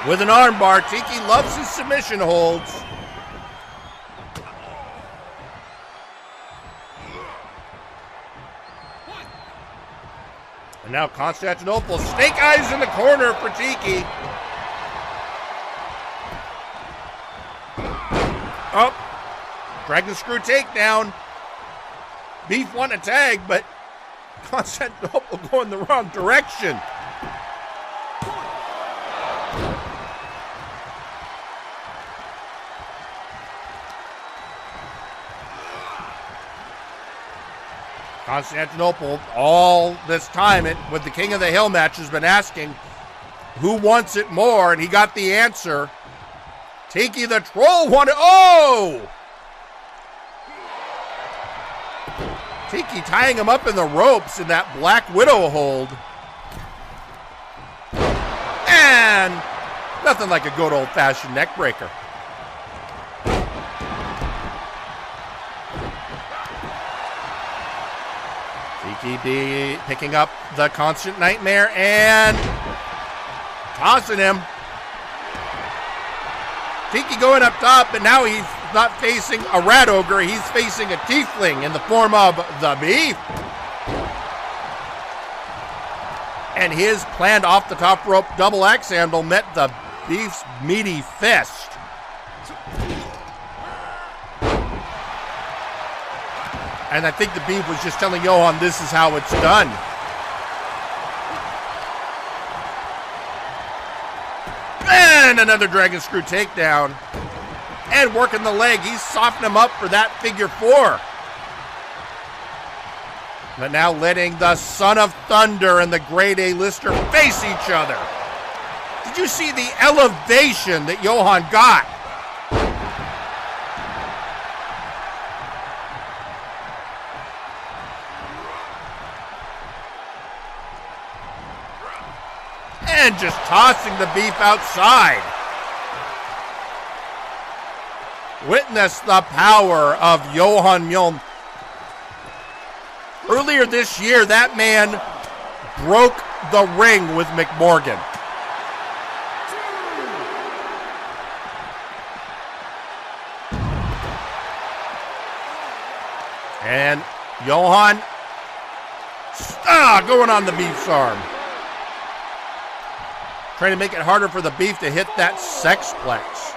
with an armbar. Tiki loves his submission holds. And now Constantinople, snake eyes in the corner for Tiki. Up. Dragon screw takedown. Beef won a tag, but Constantinople going the wrong direction. Constantinople, all this time with the King of the Hill match, has been asking who wants it more, and he got the answer. Tiki the Troll wanted. Oh! Tiki tying him up in the ropes in that Black Widow hold. And nothing like a good old-fashioned neck breaker. Tiki picking up the Constant Nightmare and tossing him. Tiki going up top, but now he's not facing a rat ogre, he's facing a tiefling in the form of the Beef. And his planned off the top rope double axe handle met the Beef's meaty fist. And I think the Beef was just telling Johan this is how it's done. And another Dragon Screw takedown. And working the leg. He's softening him up for that figure 4. But now letting the Son of Thunder and the Grade A-lister face each other. Did you see the elevation that Johan got? And just tossing the Beef outside. Witness the power of Johan Mjoln. Earlier this year, that man broke the ring with McMorgan. And Johan going on the Beef's arm. Trying to make it harder for the Beef to hit that sexplex.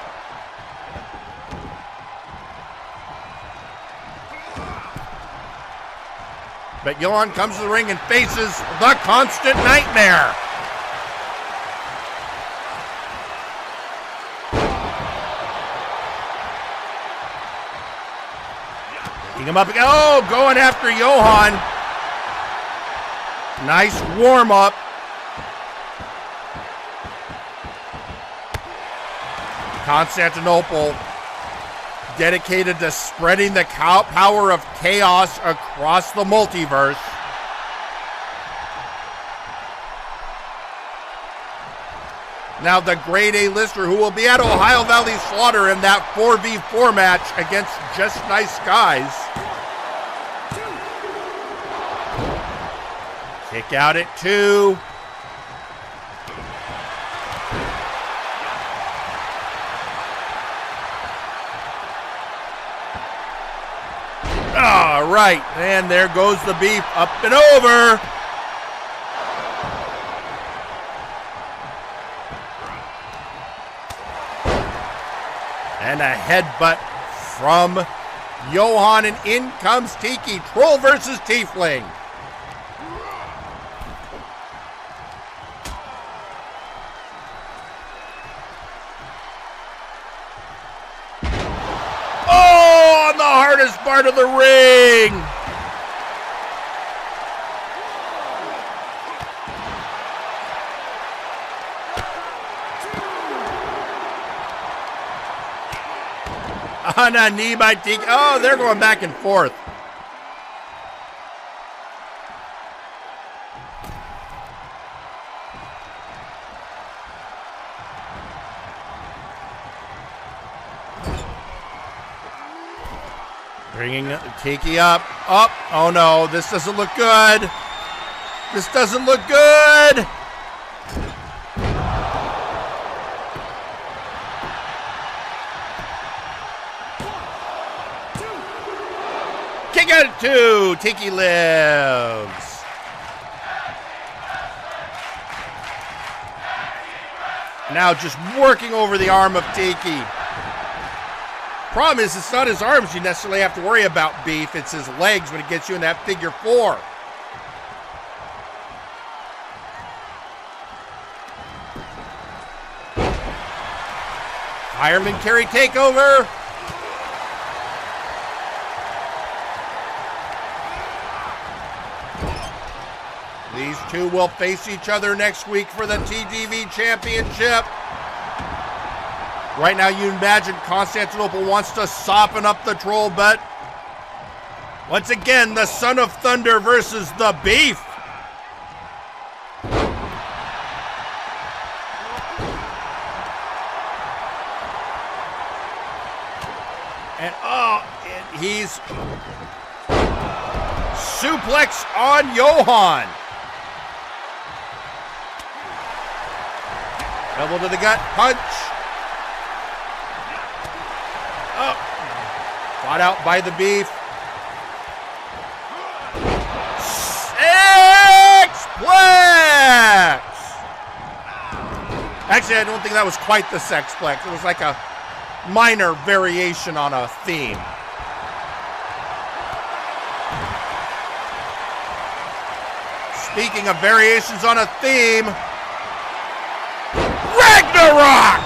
But Johan comes to the ring and faces the Constant Nightmare. Picking him up again. Oh, going after Johan. Nice warm-up. Constantinople, dedicated to spreading the power of chaos across the multiverse. Now the Grade A-lister who will be at Ohio Valley Slaughter in that 4v4 match against Just Nice Guys. Kick out at 2. All right, and there goes the Beef up and over. And a headbutt from Johan, and in comes Tiki. Troll versus Tiefling. Hardest part of the ring. On a knee by Tiki. Oh, they're going back and forth. Bringing Tiki up. Oh no, this doesn't look good. This doesn't look good. Kick out at 2. Tiki lives. Now just working over the arm of Tiki. Problem is, it's not his arms you necessarily have to worry about, Beef. It's his legs when it gets you in that figure 4. Fireman carry takeover. These two will face each other next week for the TDV Championship. Right now, you imagine Constantinople wants to soften up the troll, but once again, the Son of Thunder versus the Beef. And he's suplex on Johan. Elbow to the gut, punch. Oh, fought out by the Beef. Sexplex! Actually, I don't think that was quite the Sexplex. It was like a minor variation on a theme. Speaking of variations on a theme, Ragnarok!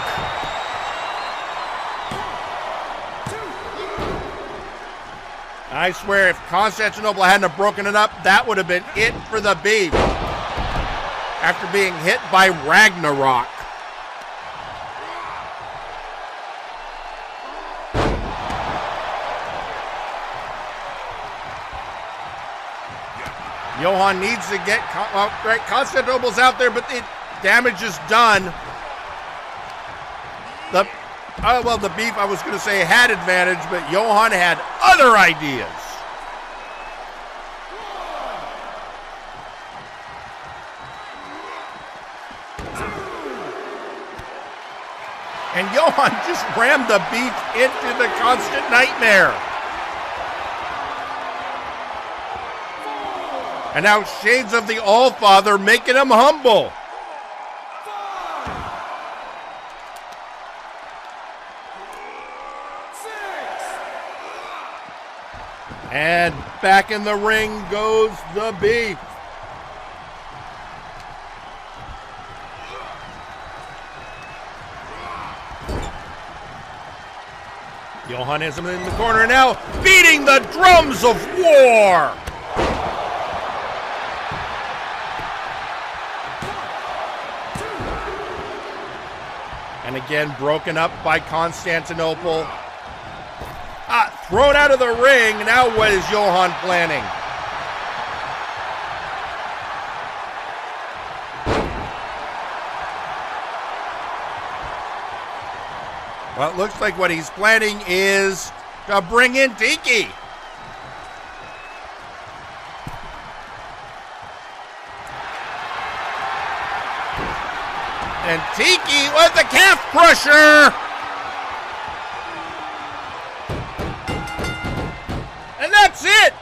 I swear, if Constantinople hadn't have broken it up, that would have been it for the Beef. After being hit by Ragnarok. Johan needs to get, right, Constantinople's out there, but the damage is done. The Beef, I was going to say, had advantage, but Johan had other ideas. And Johan just rammed the Beef into the constant nightmare. And now Shades of the Allfather making him humble. And back in the ring goes the Beef. Johan has him in the corner now, beating the drums of war. And again, broken up by Constantinople. Thrown out of the ring. Now what is Johan planning? Well, it looks like what he's planning is to bring in Tiki. And Tiki with the calf crusher. And that's it.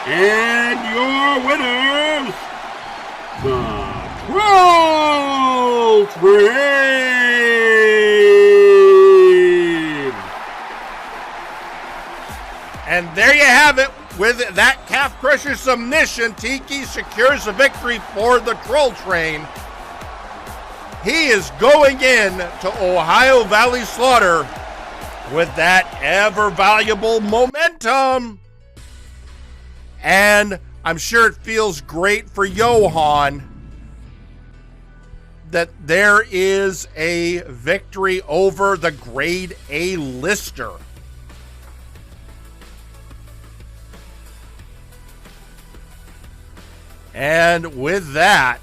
And your winners, the Troll Train. And there you have it. With that calf crusher submission, Tiki secures a victory for the Troll Train. He is going in to Ohio Valley Slaughter with that ever valuable momentum. And I'm sure it feels great for Johan that there is a victory over the grade A lister. And with that,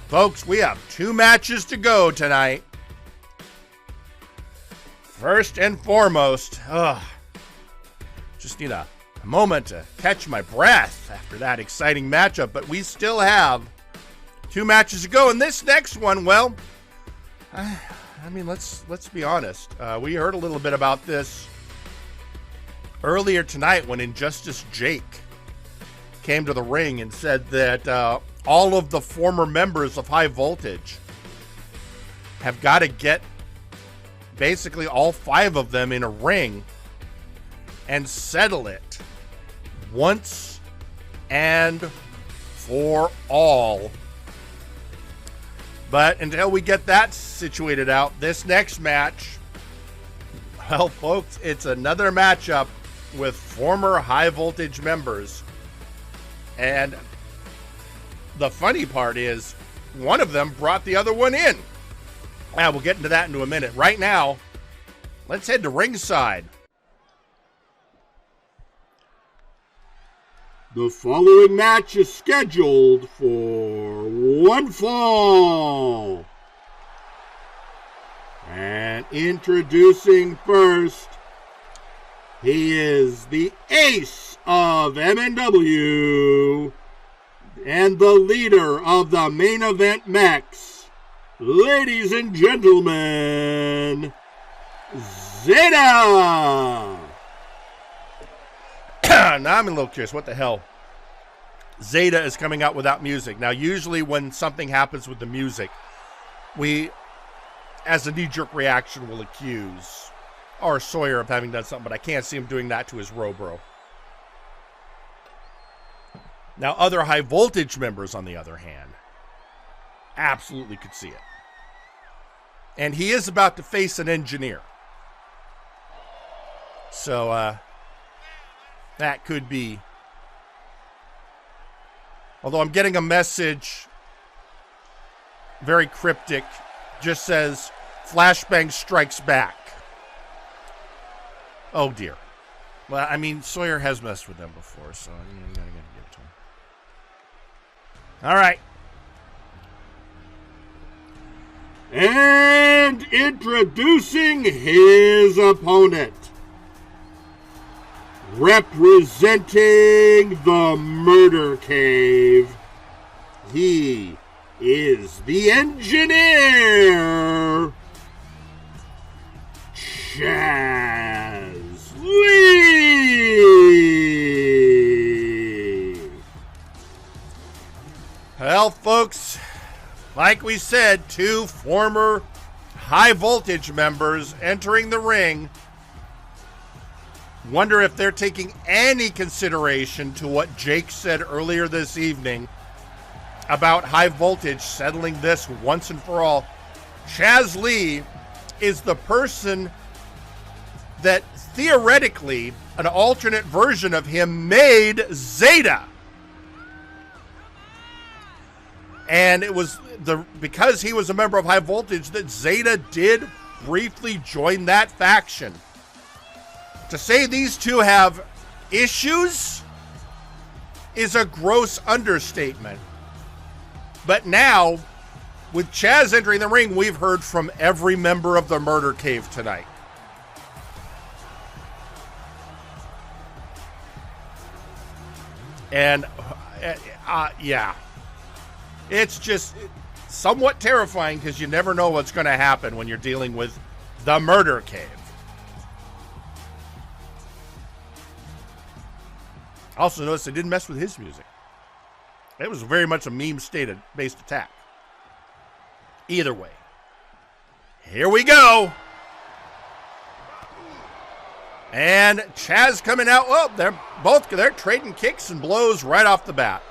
folks, we have 2 matches to go tonight. First and foremost, just need a moment to catch my breath after that exciting matchup, but we still have 2 matches to go. And this next one, well, I mean, let's be honest. We heard a little bit about this earlier tonight when Injustice Jhake came to the ring and said that all of the former members of High Voltage have got to get basically all 5 of them in a ring and settle it once and for all. But until we get that situated out, this next match, well, folks, it's another matchup with former High Voltage members. And the funny part is, one of them brought the other one in. We'll get into that in a minute. Right now, let's head to ringside. The following match is scheduled for one fall. And introducing first, he is the ace of MNW and the leader of the main event mechs. Ladies and gentlemen, Zeta! Now I'm a little curious. What the hell? Zeta is coming out without music. Now, usually when something happens with the music, we, as a knee-jerk reaction, will accuse our Sawyer of having done something, but I can't see him doing that to his Robro. Now, other high-voltage members, on the other hand, absolutely could see it. And he is about to face an engineer. So, that could be. Although I'm getting a message, very cryptic, just says, Flashbang strikes back. Oh, dear. Well, I mean, Sawyer has messed with them before, so you gotta give it to him. All right. And introducing his opponent, representing the Murder Cave, he is the engineer, Chaz Lee. Well, folks, like we said, two former high-voltage members entering the ring. Wonder if they're taking any consideration to what Jhake said earlier this evening about high voltage settling this once and for all. Chaz Lee is the person that theoretically an alternate version of him made Zeta. And it was because he was a member of high voltage that Zeta did briefly join that faction. To say these two have issues is a gross understatement. But now, with Chaz entering the ring, we've heard from every member of the Murder Cave tonight. And, yeah. It's just somewhat terrifying because you never know what's going to happen when you're dealing with the Murder Cave. Also notice they didn't mess with his music. It was very much a meme-based attack. Either way. Here we go. And Chaz coming out. Oh, they're trading kicks and blows right off the bat.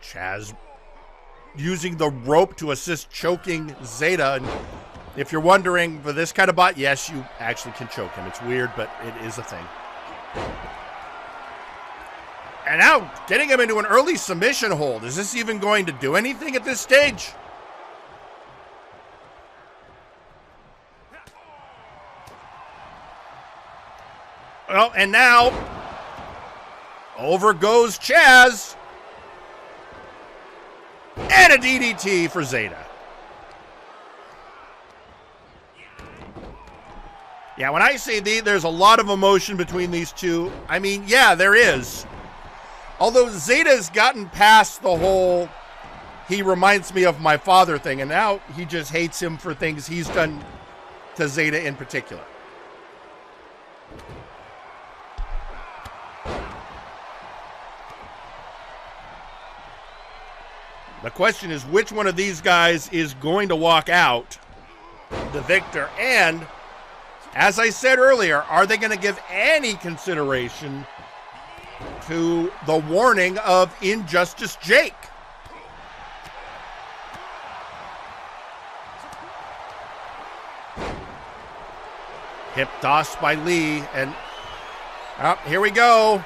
Chaz using the rope to assist choking Zeta. And if you're wondering, for this kind of bot, yes, you actually can choke him. It's weird, but it is a thing. And now, getting him into an early submission hold. Is this even going to do anything at this stage? Well, and now, over goes Chaz. And a DDT for Zeta. Yeah, when I say there's a lot of emotion between these two, I mean, yeah, there is. Although Zeta's gotten past the whole, he reminds me of my father thing, and now he just hates him for things he's done to Zeta in particular. The question is, which one of these guys is going to walk out the victor? And, as I said earlier, are they going to give any consideration to the warning of Injustice Jhake? Hip toss by Lee, and here we go.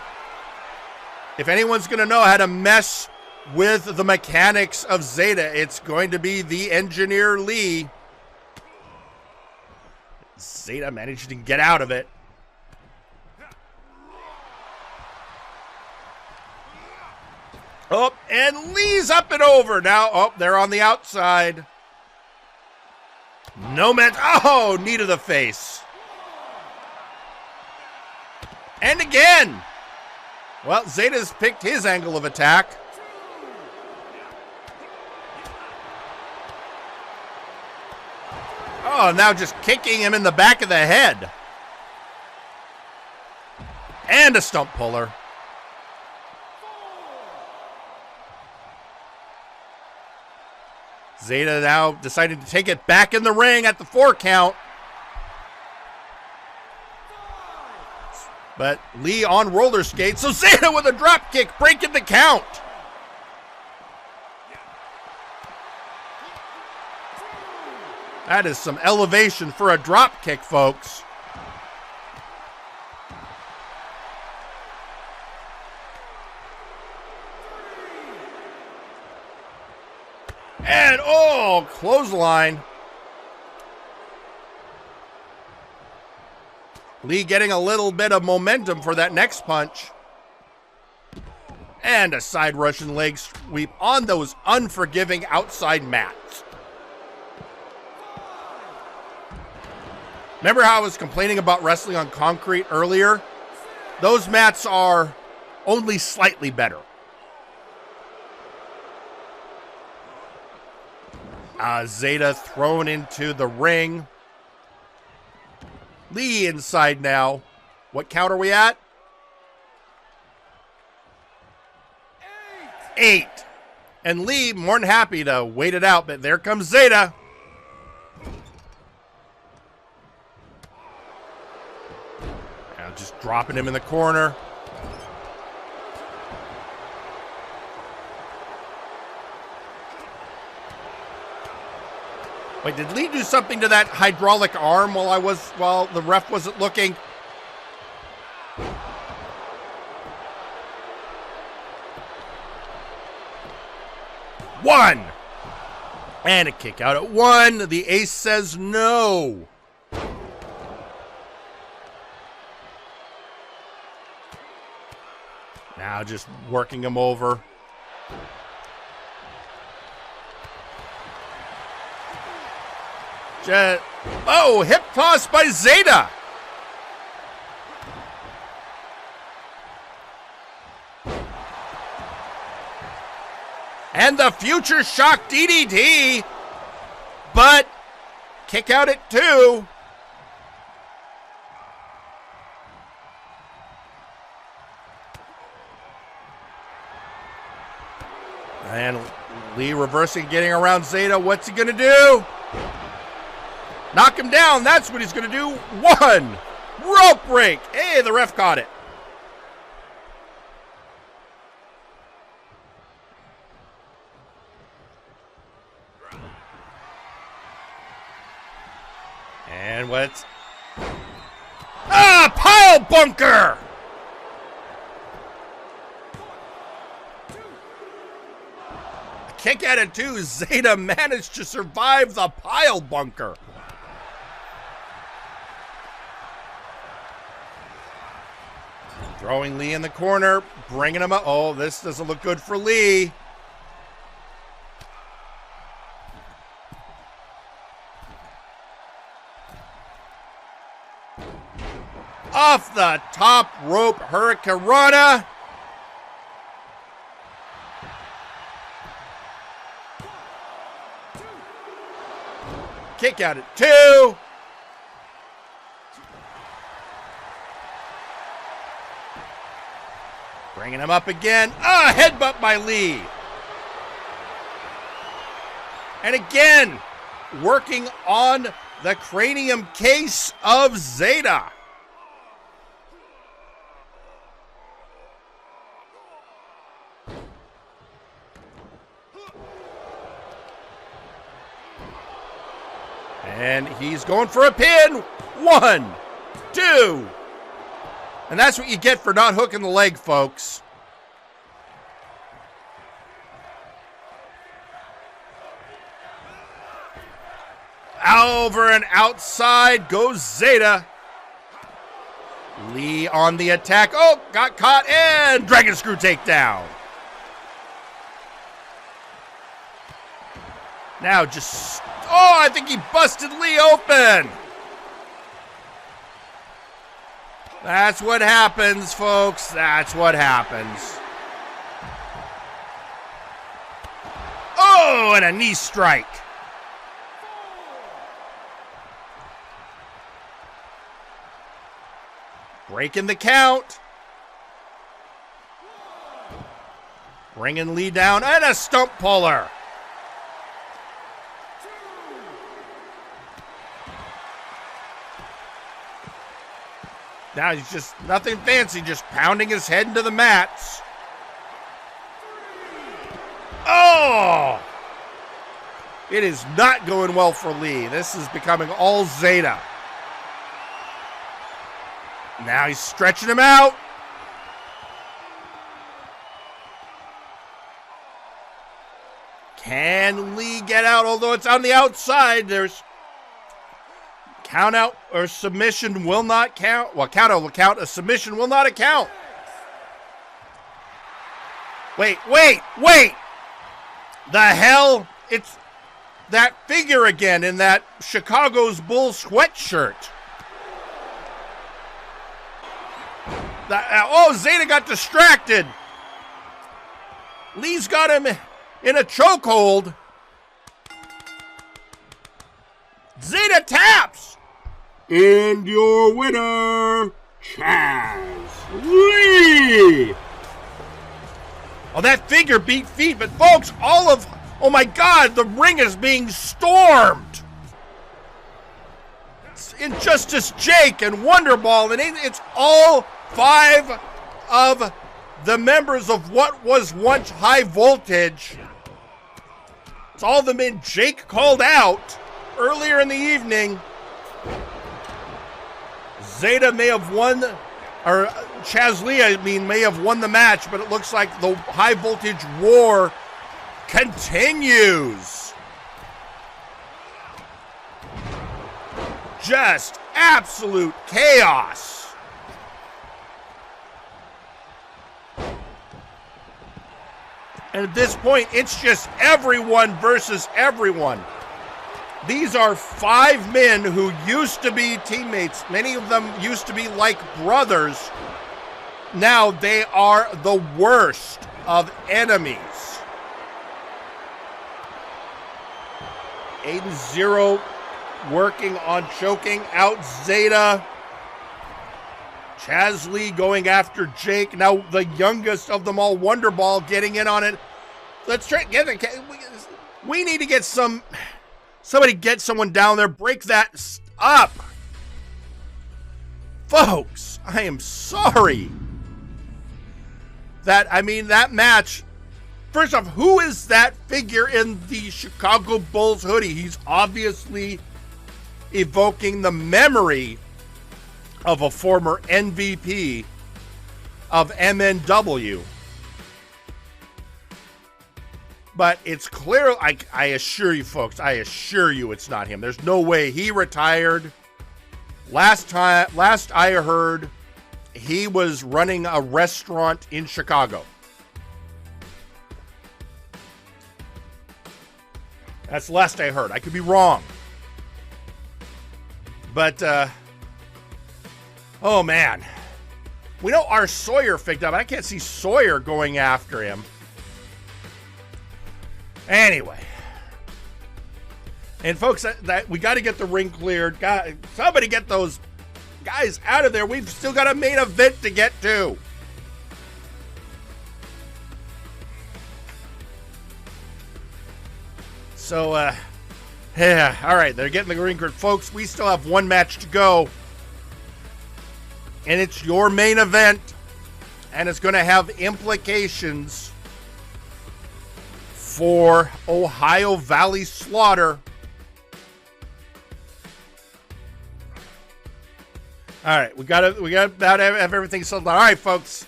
If anyone's going to know how to mess with the mechanics of Zeta. It's going to be the engineer Lee. Zeta managed to get out of it. Oh, and Lee's up and over now. Oh, they're on the outside. No man. Oh, knee to the face. And again. Well, Zeta's picked his angle of attack. Oh, now just kicking him in the back of the head. And a stump puller. Zeta now decided to take it back in the ring at the 4 count. But Lee on roller skates, so Zeta with a drop kick, breaking the count. That is some elevation for a drop kick, folks. And, oh, clothesline. Lee getting a little bit of momentum for that next punch. And a side Russian leg sweep on those unforgiving outside mats. Remember how I was complaining about wrestling on concrete earlier? Those mats are only slightly better. Zeta thrown into the ring. Lee inside now. What count are we at? 8. And Lee more than happy to wait it out, but there comes Zeta. Now just dropping him in the corner. Wait, did Lee do something to that hydraulic arm while the ref wasn't looking? One! And a kick out at 1. The ace says no. Now just working him over. Oh, hip toss by Zeta. And the future shock DDT. But kick out at 2. And Lee reversing, getting around Zeta. What's he going to do? Knock him down. That's what he's going to do. 1. Rope break. Hey, the ref caught it. And what's... pile bunker! A kick out at 2. Zeta managed to survive the pile bunker. Throwing Lee in the corner, bringing him up. Oh, this doesn't look good for Lee. Off the top rope, Hurricanrana. Kick out at 2. Bringing him up again. Headbutt by Lee. And again, working on the cranium case of Zeta. And he's going for a pin. 1, 2. And that's what you get for not hooking the leg, folks. Over and outside goes Zeta. Lee on the attack. Oh, got caught and Dragon Screw takedown. Now just, oh, I think he busted Lee open. That's what happens, folks. That's what happens. Oh, and a knee strike. Breaking the count. Bringing Lee down and a stump puller. Now he's just nothing fancy, just pounding his head into the mats. Oh! It is not going well for Lee. This is becoming all Zeta. Now he's stretching him out. Can Lee get out? Although it's on the outside, there's count out or submission will not count. Well, count out will count. A submission will not account. Wait. The hell? It's that figure again in that Chicago's Bulls sweatshirt. Oh, Zeta got distracted. Lee's got him in a chokehold. Zeta taps. And your winner, Chaz Lee. Oh, that figure beat feet, but folks, oh my God, the ring is being stormed. It's Injustice, Jhake, and Wonderball, and it's all 5 of the members of what was once High Voltage. It's all the men Jhake called out earlier in the evening. Zeta may have won, or Chaz Lee, may have won the match, but it looks like the High Voltage war continues. Just absolute chaos. And at this point, it's just everyone versus everyone. These are 5 men who used to be teammates. Many of them used to be like brothers. Now they are the worst of enemies. 8-0 working on choking out Zeta. Chaz Lee going after Jhake. Now the youngest of them all, Wonderball, getting in on it. Let's try. We need to get somebody get someone down there. Break that up. Folks, I am sorry. That match. First off, who is that figure in the Chicago Bulls hoodie? He's obviously evoking the memory of a former MVP of MNW. But it's clear, I assure you folks, it's not him. There's no way. He retired. Last I heard, he was running a restaurant in Chicago. That's the last I heard. I could be wrong. But, oh man. We know our Sawyer picked up. I can't see Sawyer going after him. Anyway. And folks, that we got to get the ring cleared. Somebody get those guys out of there. We've still got a main event to get to. So, yeah, all right, they're getting the ring cleared. Folks, we still have one match to go. And it's your main event. And it's going to have implications for Ohio Valley Slaughter. All right, we got about to have everything settled. All right, folks,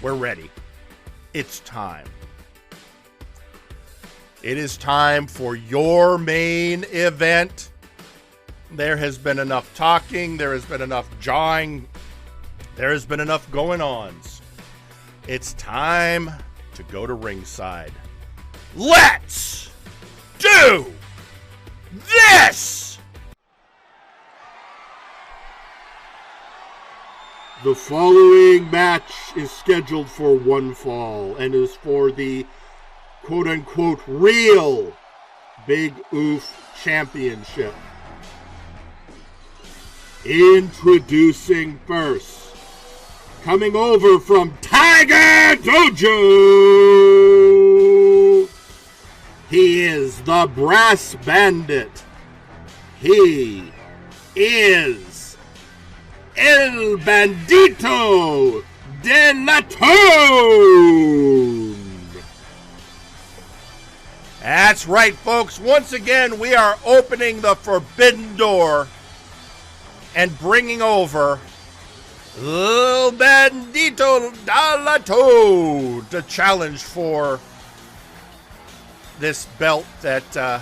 we're ready. It's time. It is time for your main event. there has been enough talking. There has been enough jawing. There has been enough going-ons. It's time to go to ringside. Let's do this! The following match is scheduled for one fall and is for the quote-unquote real Big Oof Championship. Introducing first, coming over from Tiger Dojo, he is the Brass Bandit. He is El Bandido de Laton. That's right, folks. Once again, we are opening the forbidden door and bringing over El Bandido de Laton to challenge for this belt that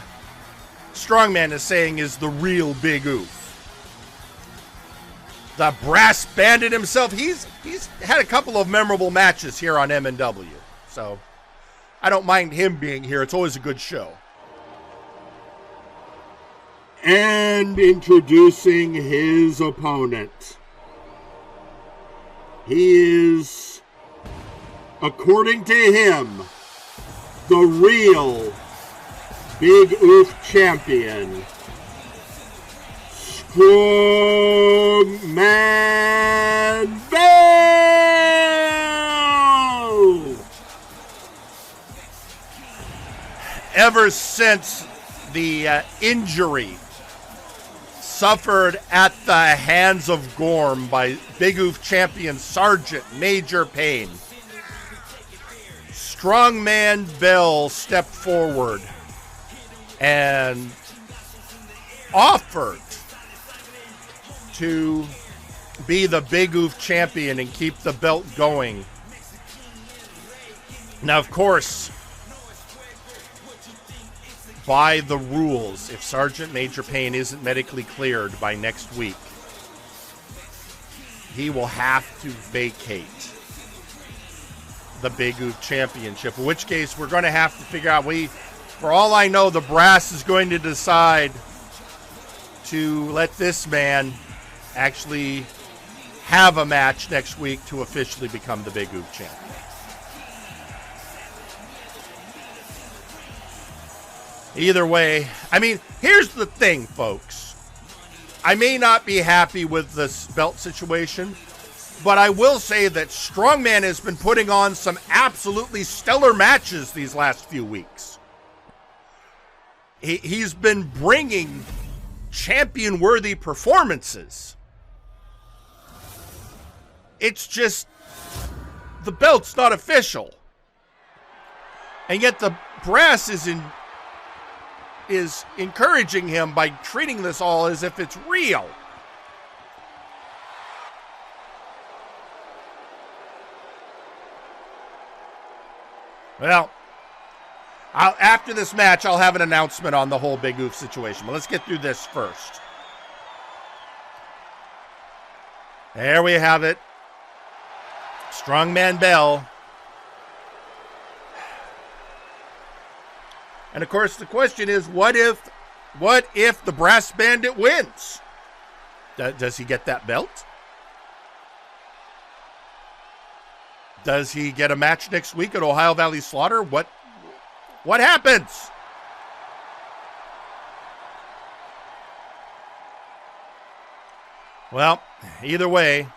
Strongman is saying is the real Big Oof. The Brass Bandit himself, he's had a couple of memorable matches here on MNW, so I don't mind him being here. It's always a good show. And introducing his opponent. He is, according to him, the real Big Oof champion, Stongman Bell! Ever since the injury suffered at the hands of Gorm by Big Oof champion Sergeant Major Payne, Strongman Bell stepped forward and offered to be the Big Oof champion and keep the belt going. Now, of course, by the rules, if Sergeant Major Payne isn't medically cleared by next week, he will have to vacate the Big Oof Championship, in which case we're going to have to figure out, for all I know, the Brass is going to decide to let this man actually have a match next week to officially become the Big Oof champion. Either way, I mean, here's the thing, folks. I may not be happy with this belt situation, but I will say that Strongman has been putting on some absolutely stellar matches these last few weeks. He's been bringing champion-worthy performances. It's just, the belt's not official. And yet the Brass is encouraging him by treating this all as if it's real. Well, after this match, I'll have an announcement on the whole Big Oof situation. But let's get through this first. There we have it. Strongman Bell. And of course, the question is, what if the Brass Bandit wins? Does he get that belt? Does he get a match next week at Ohio Valley Slaughter? What happens? Well, either way,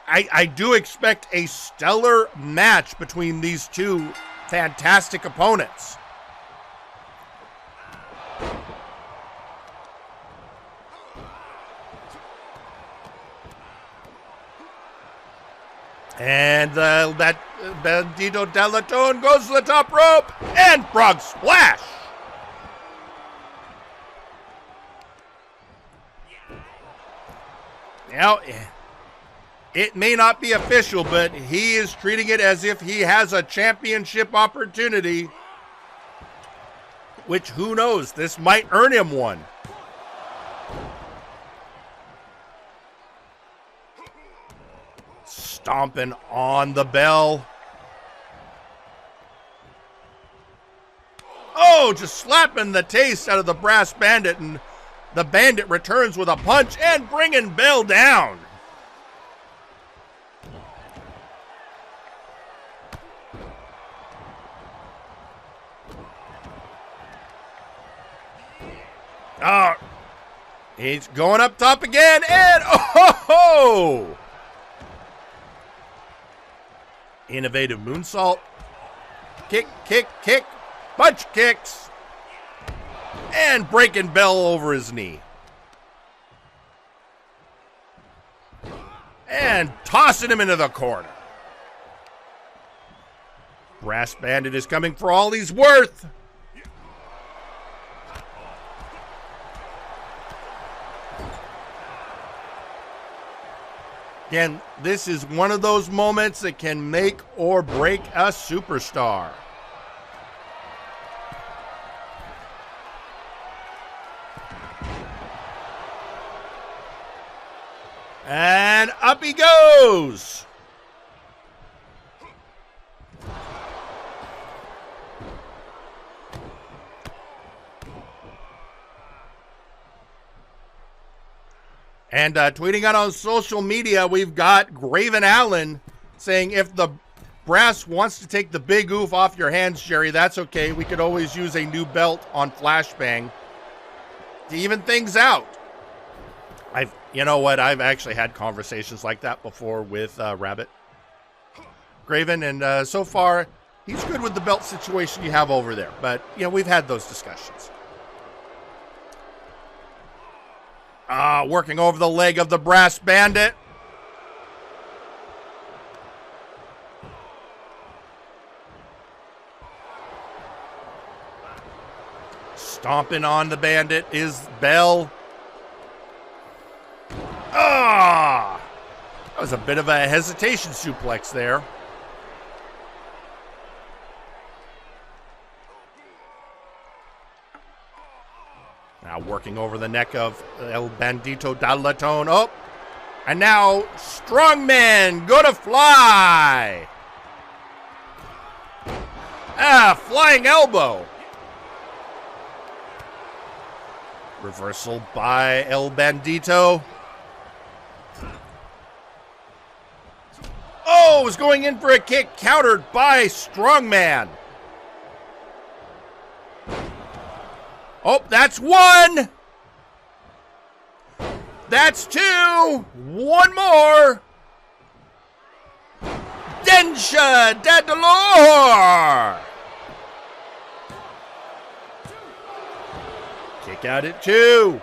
I do expect a stellar match between these two fantastic opponents. And that Bandido de Laton goes to the top rope and frog splash. Now, it may not be official, but he is treating it as if he has a championship opportunity, which, who knows, this might earn him one. Stomping on the bell. Oh, just slapping the taste out of the Brass Bandit, and the Bandit returns with a punch and bringing Bell down. Oh, he's going up top again, and oh! Innovative moonsault. Kick, kick, kick. Punch kicks. And breaking Bell over his knee. And tossing him into the corner. Brass Bandit is coming for all he's worth. Again, this is one of those moments that can make or break a superstar. And up he goes. And tweeting out on social media, we've got Graven Allen saying, if the brass wants to take the big oof off your hands, Jerry, that's okay. We could always use a new belt on Flashbang to even things out. You know what? I've actually had conversations like that before with Rabbit Graven, and so far, he's good with the belt situation you have over there. But, you know, we've had those discussions. Working over the leg of the Brass Bandit. Stomping on the Bandit is Bell. That was a bit of a hesitation suplex there. Now working over the neck of El Bandido da Laton. Oh, and now Strongman gonna fly. Flying elbow. Reversal by El Bandido. Oh, was going in for a kick, countered by Strongman. Oh, that's one. That's two. One more. Densha Dadalore. Kick out at two.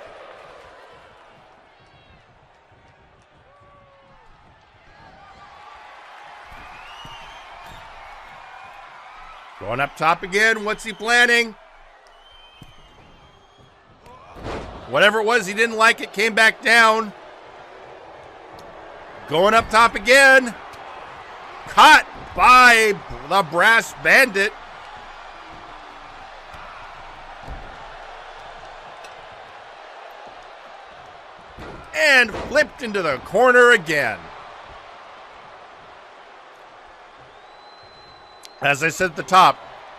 Going up top again. What's he planning? Whatever it was, he didn't like it. Came back down. Going up top again. Caught by the Brass Bandit. And flipped into the corner again. As I said at the top,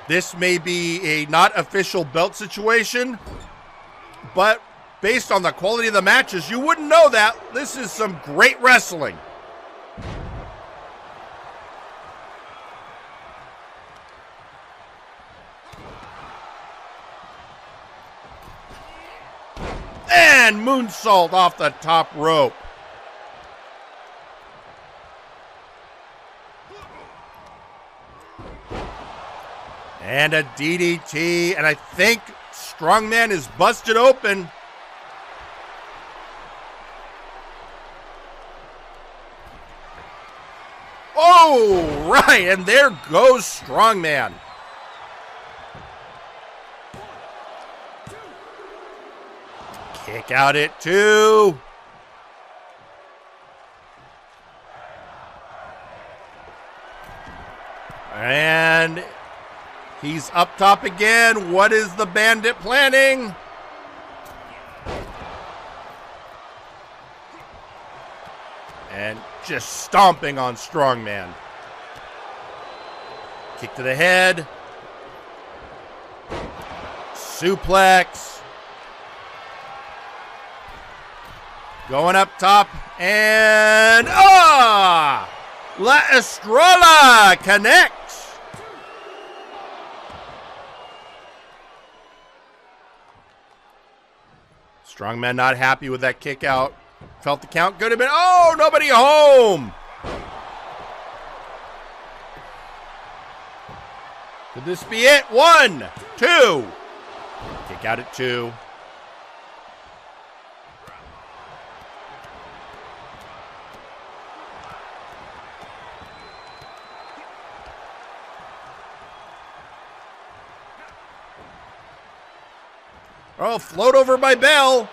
this may be a not official belt situation, but based on the quality of the matches, you wouldn't know that. This is some great wrestling. And moonsault off the top rope. And a DDT, and I think Strongman is busted open. Oh, right, and there goes Strongman. Kick out at two. And he's up top again. What is the Bandit planning? And just stomping on Strongman. Kick to the head. Suplex. Going up top. And La Estrella connects. Strongman not happy with that kick out. Felt the count could have been. Oh, nobody home. Could this be it? 1, 2. Kick out at 2. Oh, float over by Bell.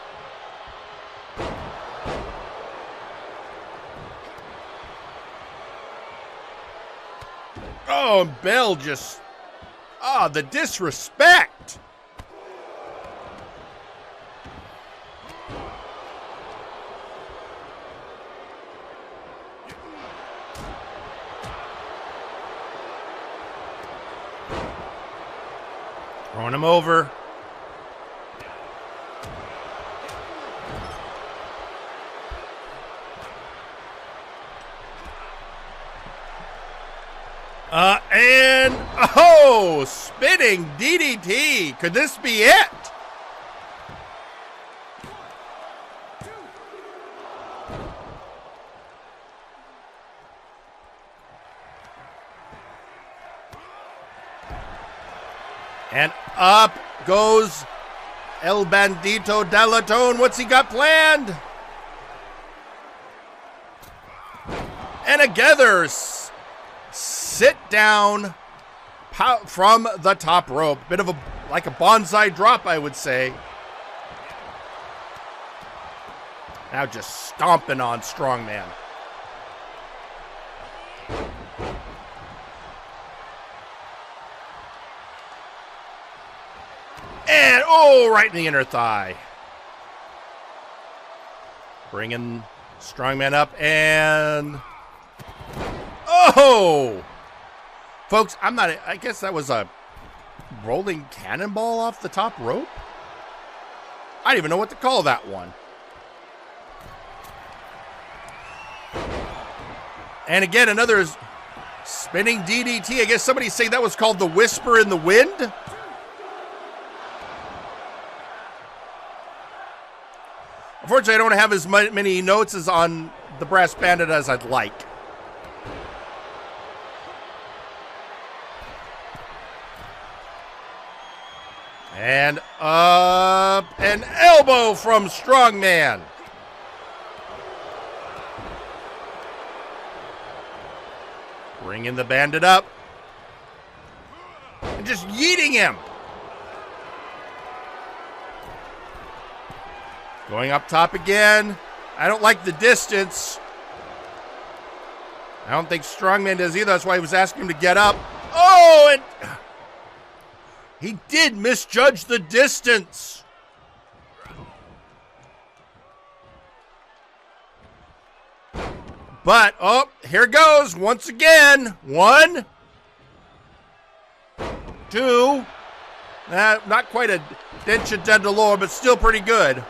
Oh, and Bell just... Oh, the disrespect. Throwing him over. And, oh, spinning DDT. Could this be it? And up goes El Bandido de Laton. What's he got planned? And together, sit down from the top rope. Bit of like a bonsai drop, I would say. Now just stomping on Strongman. And, oh, right in the inner thigh. Bringing Strongman up and... Oh! Folks, I guess that was a rolling cannonball off the top rope? I don't even know what to call that one. And again, another spinning DDT. I guess somebody's saying that was called the Whisper in the Wind. Unfortunately, I don't have as many notes as on the Brass Bandit as I'd like. And up, an elbow from Strongman. Bringing the Bandit up. And just yeeting him. Going up top again. I don't like the distance. I don't think Strongman does either. That's why he was asking him to get up. Oh, and... he did misjudge the distance. But, oh, here goes once again. 1, 2. Not quite a denture de dolor, but still pretty good.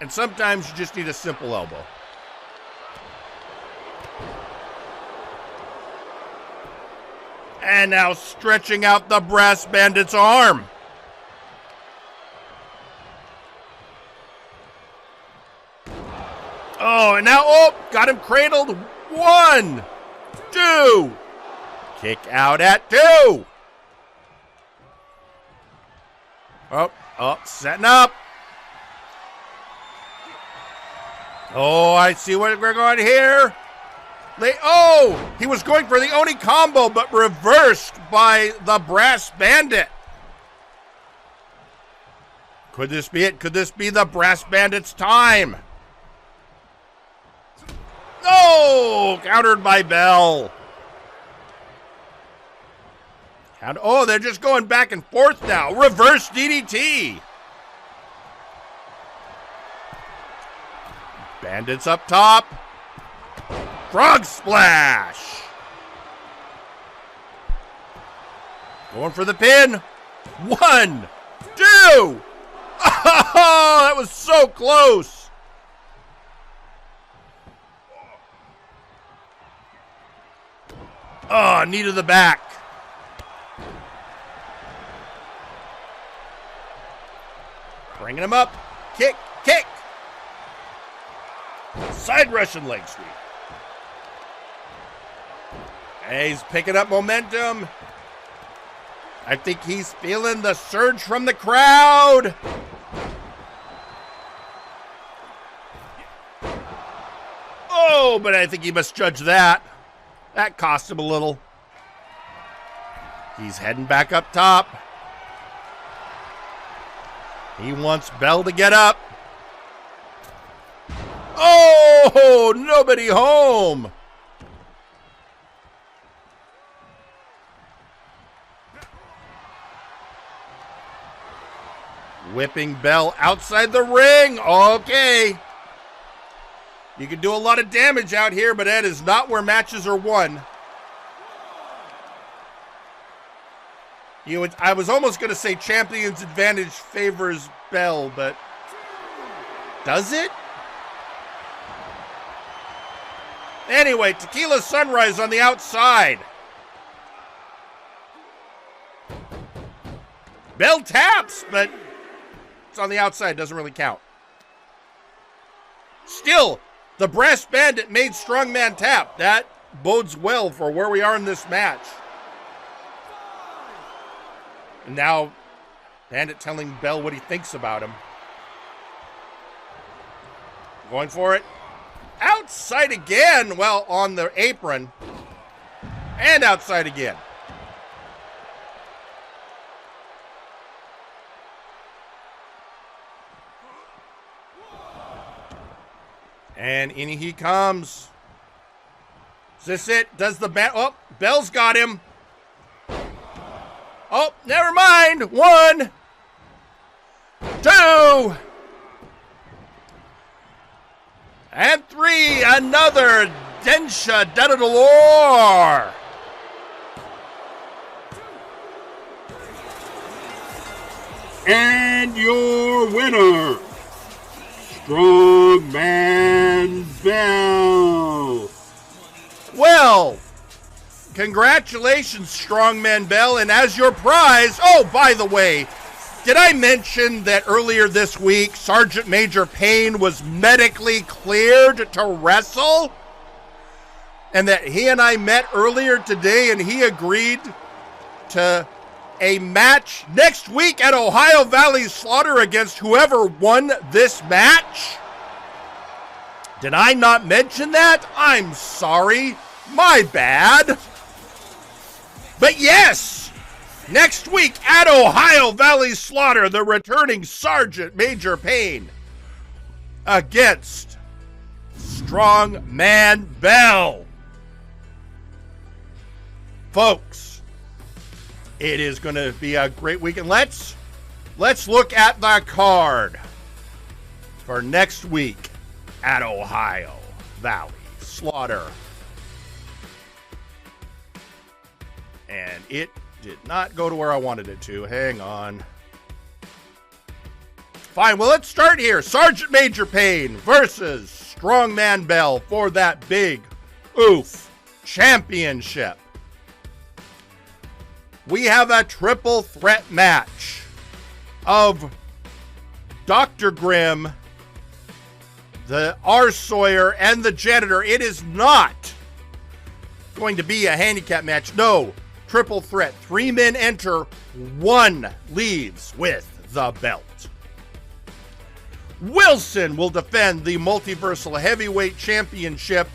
And sometimes you just need a simple elbow. And now stretching out the Brass Bandit's arm. Oh, and now, oh, got him cradled. 1, 2. Kick out at 2. Oh, setting up. Oh, I see what we're going here. He was going for the Oni combo, but reversed by the Brass Bandit. Could this be it? Could this be the Brass Bandit's time? No! Countered by Bell. And, oh, they're just going back and forth now. Reverse DDT. Bandits up top. Frog splash. Going for the pin. 1, 2. Oh, that was so close. Oh, knee to the back. Bringing him up. Kick, kick. Side Russian leg sweep. And he's picking up momentum. I think he's feeling the surge from the crowd. Oh, but I think he must judge that. That cost him a little. He's heading back up top. He wants Bell to get up. Oh, nobody home. Whipping Bell outside the ring. Okay. You can do a lot of damage out here, but that is not where matches are won. I was almost going to say champion's advantage favors Bell, but does it? Anyway, Tequila Sunrise on the outside. Bell taps, but it's on the outside, doesn't really count. Still, the Brass Bandit made Strongman tap. That bodes well for where we are in this match. And now, Bandit telling Bell what he thinks about him. Going for it. Outside again. Well, on the apron. And outside again. And in he comes. Is this it? Does the oh, Bell's got him. Oh, never mind. 1, 2, and 3. Another Densha Dedalore. And your winner, Strongman Bell. Well, congratulations, Strongman Bell. And as your prize, oh, by the way, did I mention that earlier this week, Sergeant Major Payne was medically cleared to wrestle? And that he and I met earlier today and he agreed to a match next week at Ohio Valley Slaughter against whoever won this match? Did I not mention that? I'm sorry. My bad. But yes, next week at Ohio Valley Slaughter, the returning Sergeant Major Payne against Strongman Bell. Folks, it is going to be a great weekend. Let's look at the card for next week at Ohio Valley Slaughter. And it did not go to where I wanted it to. Hang on. Fine, well, let's start here. Sergeant Major Payne versus Strongman Bell for that big oof championship. We have a triple threat match of Dr. Grimm, the R. Sawyer, and the Janitor. It is not going to be a handicap match. No, triple threat. 3 men enter, 1 leaves with the belt. Wilson will defend the Multiversal Heavyweight Championship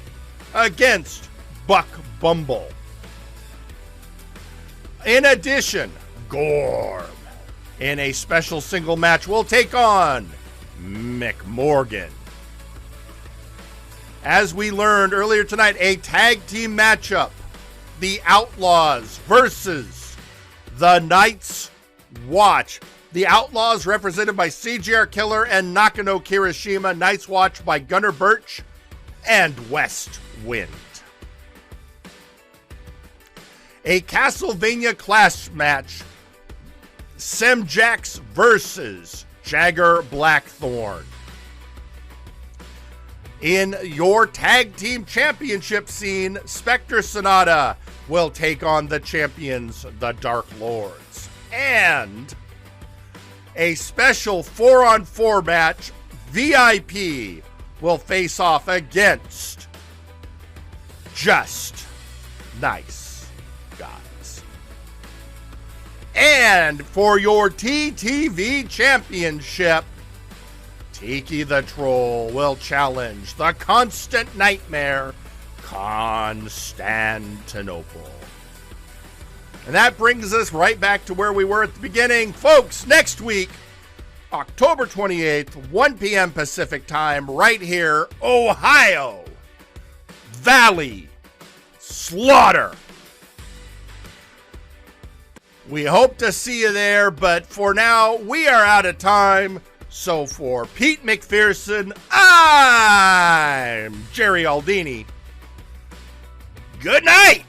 against Buck Bumble. In addition, Gorm, in a special single match, will take on McMorgan. As we learned earlier tonight, a tag team matchup. The Outlaws versus the Night's Watch. The Outlaws, represented by CGR Killer and Nakano Kirishima. Nice watch by Gunnar Birch and West Wind. A Castlevania Clash match. Semjax versus Jagger Blackthorn. In your tag team championship scene, Spectre Sonata will take on the champions, the Dark Lords. And a special 4-on-4 match, VIP will face off against Just Nice Guys. And for your TTV championship, Tiki the Troll will challenge the constant nightmare, Constantinople. And that brings us right back to where we were at the beginning. Folks, next week, October 28th, 1 p.m. Pacific time, right here, Ohio Valley Slaughter. We hope to see you there, but for now, we are out of time. So for Pete McPherson, I'm Jerry Aldini. Good night!